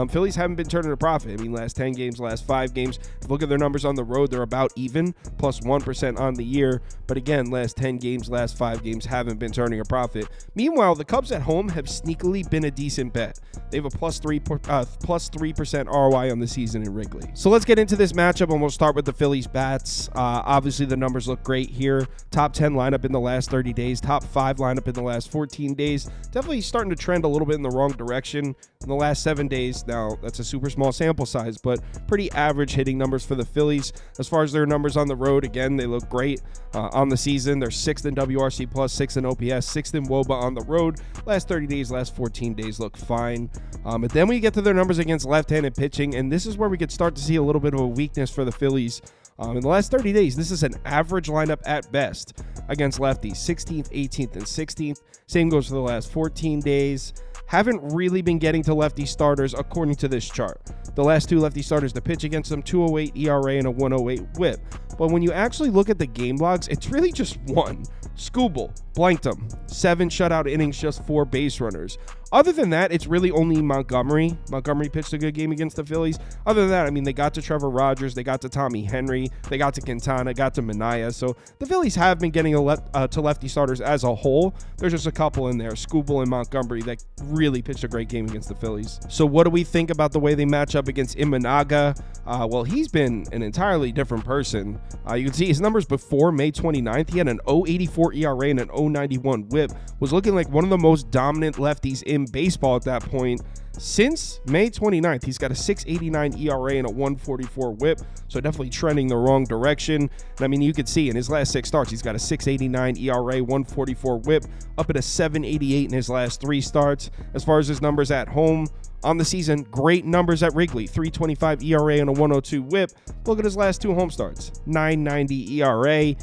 S1: Phillies haven't been turning a profit. I mean, last 10 games, last 5 games. If you look at their numbers on the road, they're about even, plus 1% on the year. But again, last 10 games, last 5 games haven't been turning a profit. Meanwhile, the Cubs at home have sneakily been a decent bet. They have a plus 3% ROI on the season in Wrigley. So let's get into this matchup, and we'll start with the Phillies bats. Obviously, the numbers look great here. Top 10 lineup in the last 30 days, top 5 lineup in the last 14 days. Definitely starting to trend a little bit in the wrong direction in the last 7 days. Now, that's a super small sample size, but pretty average hitting numbers for the Phillies. As far as their numbers on the road, again, they look great. On the season, they're 6th in WRC+, 6th in OPS, 6th in WOBA on the road. Last 30 days, last 14 days look fine. But then we get to their numbers against left-handed pitching, and this is where we could start to see a little bit of a weakness for the Phillies. In the last 30 days, this is an average lineup at best against lefties, 16th, 18th, and 16th. Same goes for the last 14 days. Haven't really been getting to lefty starters according to this chart. The last 2 lefty starters to pitch against them, 208 ERA and a 108 whip. But when you actually look at the game logs, it's really just one. Skubal blanked him. 7 shutout innings, just 4 base runners. Other than that, it's really only Montgomery. Montgomery pitched a good game against the Phillies. Other than that, I mean, they got to Trevor Rogers, they got to Tommy Henry, they got to Quintana, got to Minaya. So the Phillies have been getting to lefty starters as a whole. There's just a couple in there, Skubal and Montgomery, that really pitched a great game against the Phillies. So what do we think about the way they match up against Imanaga? Well, he's been an entirely different person. You can see his numbers before May 29th. He had an 0.84 ERA and an 0.91 whip. Was looking like one of the most dominant lefties in baseball at that point. Since May 29th, he's got a 6.89 ERA and a 1.44 whip, so definitely trending the wrong direction. And I mean, you could see in his last 6 starts, he's got a 6.89 ERA, 1.44 whip, up at a 7.88 in his last 3 starts. As far as his numbers at home, on the season, great numbers at Wrigley, 3.25 ERA and a 1.02 whip. Look at his last 2 home starts, 9.90 ERA.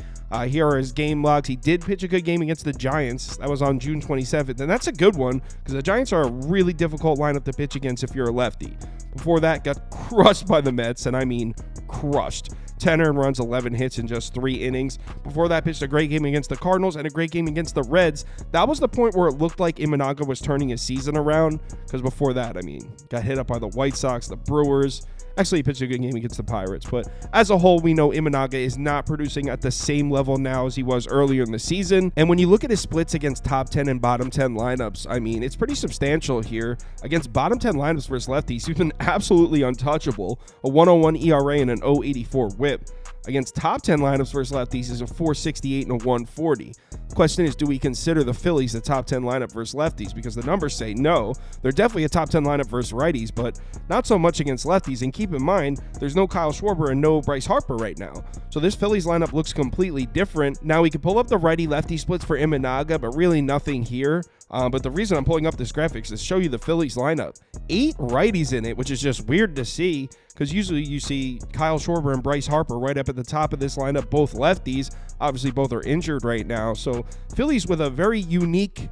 S1: Here are his game logs. He did pitch a good game against the Giants. That was on June 27th, and that's a good one because the Giants are a really difficult lineup to pitch against if you're a lefty. Before that, got crushed by the Mets, and I mean crushed. 10 earned runs, 11 hits in just 3 innings. Before that, pitched a great game against the Cardinals and a great game against the Reds. That was the point where it looked like Imanaga was turning his season around, because before that, I mean, got hit up by the White Sox, the Brewers. Actually, he pitched a good game against the Pirates, but as a whole, we know Imanaga is not producing at the same level now as he was earlier in the season. And when you look at his splits against top 10 and bottom 10 lineups, I mean, it's pretty substantial here. Against bottom 10 lineups versus lefties, he's been absolutely untouchable. A 1.01 ERA and an 0.84 whip. Against top 10 lineups versus lefties is a 4.68 and a 1.40. The question is, do we consider the Phillies the top 10 lineup versus lefties? Because the numbers say no. They're definitely a top 10 lineup versus righties, but not so much against lefties. And keep in mind, there's no Kyle Schwarber and no Bryce Harper right now. So this Phillies lineup looks completely different. Now we can pull up the righty-lefty splits for Imanaga, but really nothing here. But the reason I'm pulling up this graphics is to show you the Phillies lineup. 8 righties in it, which is just weird to see. because usually you see Kyle Schwarber and Bryce Harper right up at the top of this lineup, both lefties. Obviously, both are injured right now. So Phillies with a very unique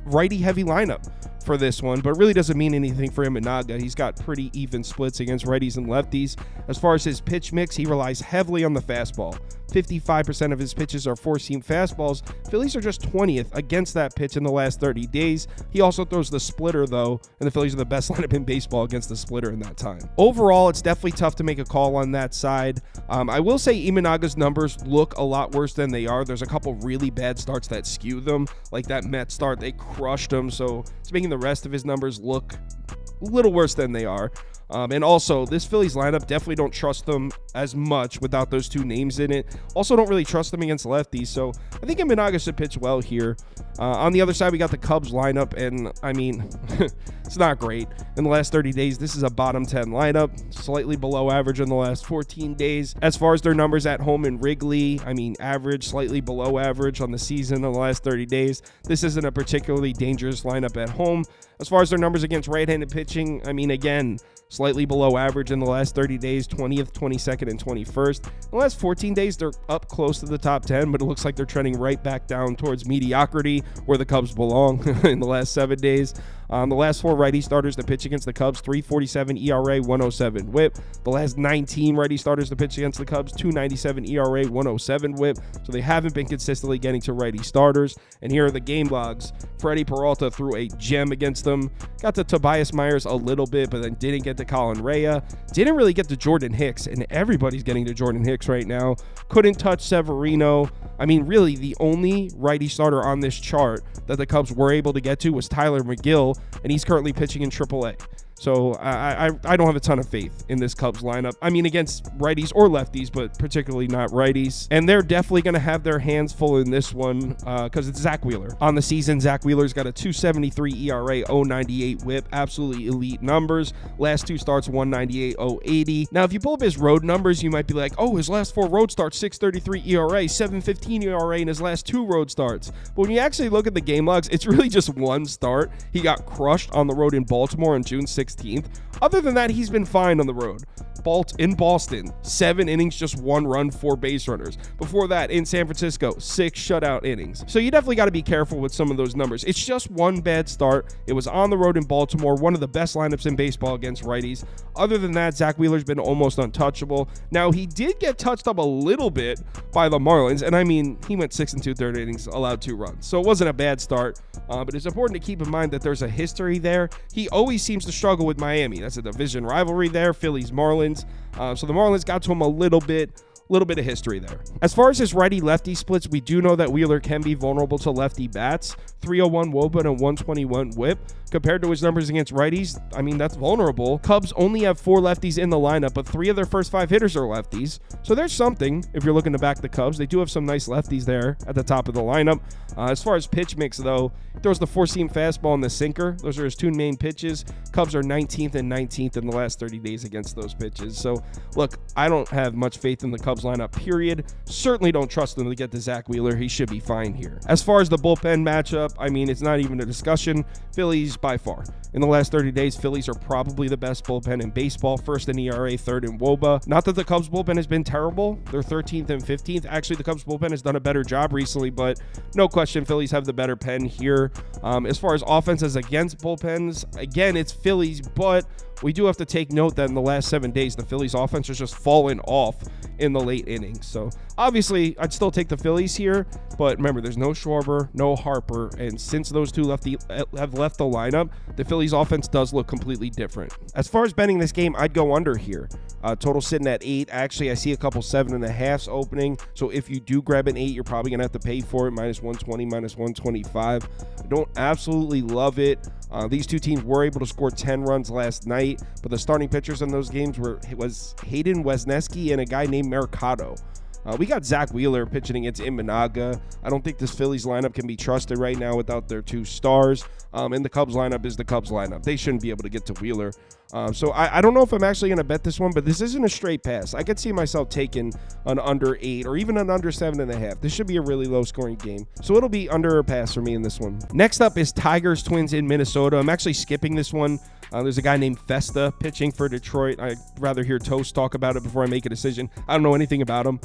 S1: righty-heavy lineup for this one, but really doesn't mean anything for Imanaga. He's got pretty even splits against righties and lefties. As far as his pitch mix, he relies heavily on the fastball. 55% of his pitches are four-seam fastballs. Phillies are just 20th against that pitch in the last 30 days. He also throws the splitter, though, and the Phillies are the best lineup in baseball against the splitter in that time. Overall, it's definitely tough to make a call on that side. I will say Imanaga's numbers look a lot worse than they are. There's a couple really bad starts that skew them, like that Mets start. They crushed him, so it's making the rest of his numbers look a little worse than they are. And also, this Phillies lineup, definitely don't trust them as much without those two names in it. Also, don't really trust them against lefties, so I think Imanaga should pitch well here. On the other side, we got the Cubs lineup, and I mean, it's not great. In the last 30 days, this is a bottom 10 lineup, slightly below average in the last 14 days. As far as their numbers at home in Wrigley, I mean, average, slightly below average on the season in the last 30 days. This isn't a particularly dangerous lineup at home. As far as their numbers against right-handed pitching, I mean, again, slightly below average in the last 30 days, 20th, 22nd, and 21st. In the last 14 days, they're up close to the top 10, but it looks like they're trending right back down towards mediocrity, where the Cubs belong in the last 7 days. The last 4 righty starters to pitch against the Cubs, 3.47 ERA, 107 whip. The last 19 righty starters to pitch against the Cubs, 2.97 ERA, 107 whip. So they haven't been consistently getting to righty starters. And here are the game logs. Freddie Peralta threw a gem against them. Got to Tobias Myers a little bit, but then didn't get to Colin Rea. Didn't really get to Jordan Hicks, and everybody's getting to Jordan Hicks right now. Couldn't touch Severino. I mean, really, the only righty starter on this chart that the Cubs were able to get to was Tyler McGill, and he's currently pitching in AAA. So I don't have a ton of faith in this Cubs lineup. I mean, against righties or lefties, but particularly not righties. And they're definitely going to have their hands full in this one because it's Zach Wheeler. On the season, Zach Wheeler's got a 2.73 ERA, 0.98 whip, absolutely elite numbers. Last 2 starts, 1.98, 0.80. Now, if you pull up his road numbers, you might be like, oh, his last 4 road starts, 6.33 ERA, 7.15 ERA in his last 2 road starts. But when you actually look at the game logs, it's really just one start. He got crushed on the road in Baltimore on June 16th. Other than that, he's been fine on the road. In Boston, 7 innings, just 1 run, 4 base runners. Before that, in San Francisco, 6 shutout innings. So you definitely got to be careful with some of those numbers. It's just one bad start. It was on the road in Baltimore, one of the best lineups in baseball against righties. Other than that, Zach Wheeler's been almost untouchable. Now, he did get touched up a little bit by the Marlins, and I mean, he went 6 2/3 innings, allowed 2 runs. So it wasn't a bad start, but it's important to keep in mind that there's a history there. He always seems to struggle with Miami. That's a division rivalry there, Phillies, Marlins. So the Marlins got to him a little bit of history there. As far as his righty-lefty splits, we do know that Wheeler can be vulnerable to lefty bats. 301 WOBA and 121 whip. Compared to his numbers against righties, I mean, that's vulnerable. Cubs only have 4 lefties in the lineup, but 3 of their first 5 hitters are lefties. So there's something if you're looking to back the Cubs. They do have some nice lefties there at the top of the lineup. As far as pitch mix, though, he throws the 4-seam fastball and the sinker. Those are his 2 main pitches. Cubs are 19th and 19th in the last 30 days against those pitches. So, look, I don't have much faith in the Cubs lineup, period. Certainly don't trust them to get to Zach Wheeler. He should be fine here. As far as the bullpen matchup, I mean, it's not even a discussion. Phillies by far. In the last 30 days, Phillies are probably the best bullpen in baseball, first in ERA, third in WOBA. Not that the Cubs bullpen has been terrible. They're 13th and 15th. Actually, the Cubs bullpen has done a better job recently, but no question, Phillies have the better pen here. As far as offenses against bullpens, again, it's Phillies, but we do have to take note that in the last 7 days, the Phillies offense has just fallen off in the late innings. So obviously, I'd still take the Phillies here, but remember, there's no Schwarber, no Harper, and since those two have left the lineup, the Phillies offense does look completely different. As far as betting this game, I'd go under here. Total sitting at 8. Actually, I see a couple 7.5s opening, so if you do grab an 8, you're probably going to have to pay for it, minus 120, minus 125. I don't absolutely love it. These two teams were able to score 10 runs last night, but the starting pitchers in those games was Hayden Wesneski and a guy named Mercado. We got Zach Wheeler pitching against Imanaga. I don't think this Phillies lineup can be trusted right now without their 2 stars. And the Cubs lineup is the Cubs lineup. They shouldn't be able to get to Wheeler. So I don't know if I'm actually going to bet this one, but this isn't a straight pass. I could see myself taking an under 8 or even an under 7.5. This should be a really low-scoring game. So it'll be under or pass for me in this one. Next up is Tigers Twins in Minnesota. I'm actually skipping this one. There's a guy named Festa pitching for Detroit. I'd rather hear Toast talk about it before I make a decision. I don't know anything about him.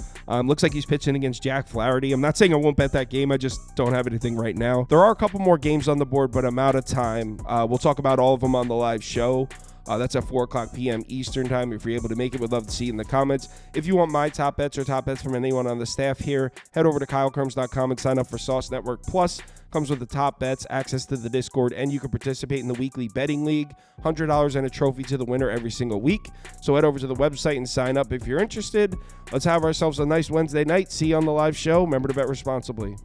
S1: Looks like he's pitching against Jack Flaherty. I'm not saying I won't bet that game. I just don't have anything right now. There are a couple more games on the board, but I'm out of time. We'll talk about all of them on the live show. That's at 4 o'clock p.m. Eastern time. If you're able to make it, we'd love to see it in the comments. If you want my top bets or top bets from anyone on the staff here, head over to KyleKirms.com and sign up for Sauce Network Plus. Comes with the top bets, access to the Discord, and you can participate in the weekly betting league. $100 and a trophy to the winner every single week. So head over to the website and sign up if you're interested. Let's have ourselves a nice Wednesday night. See you on the live show. Remember to bet responsibly.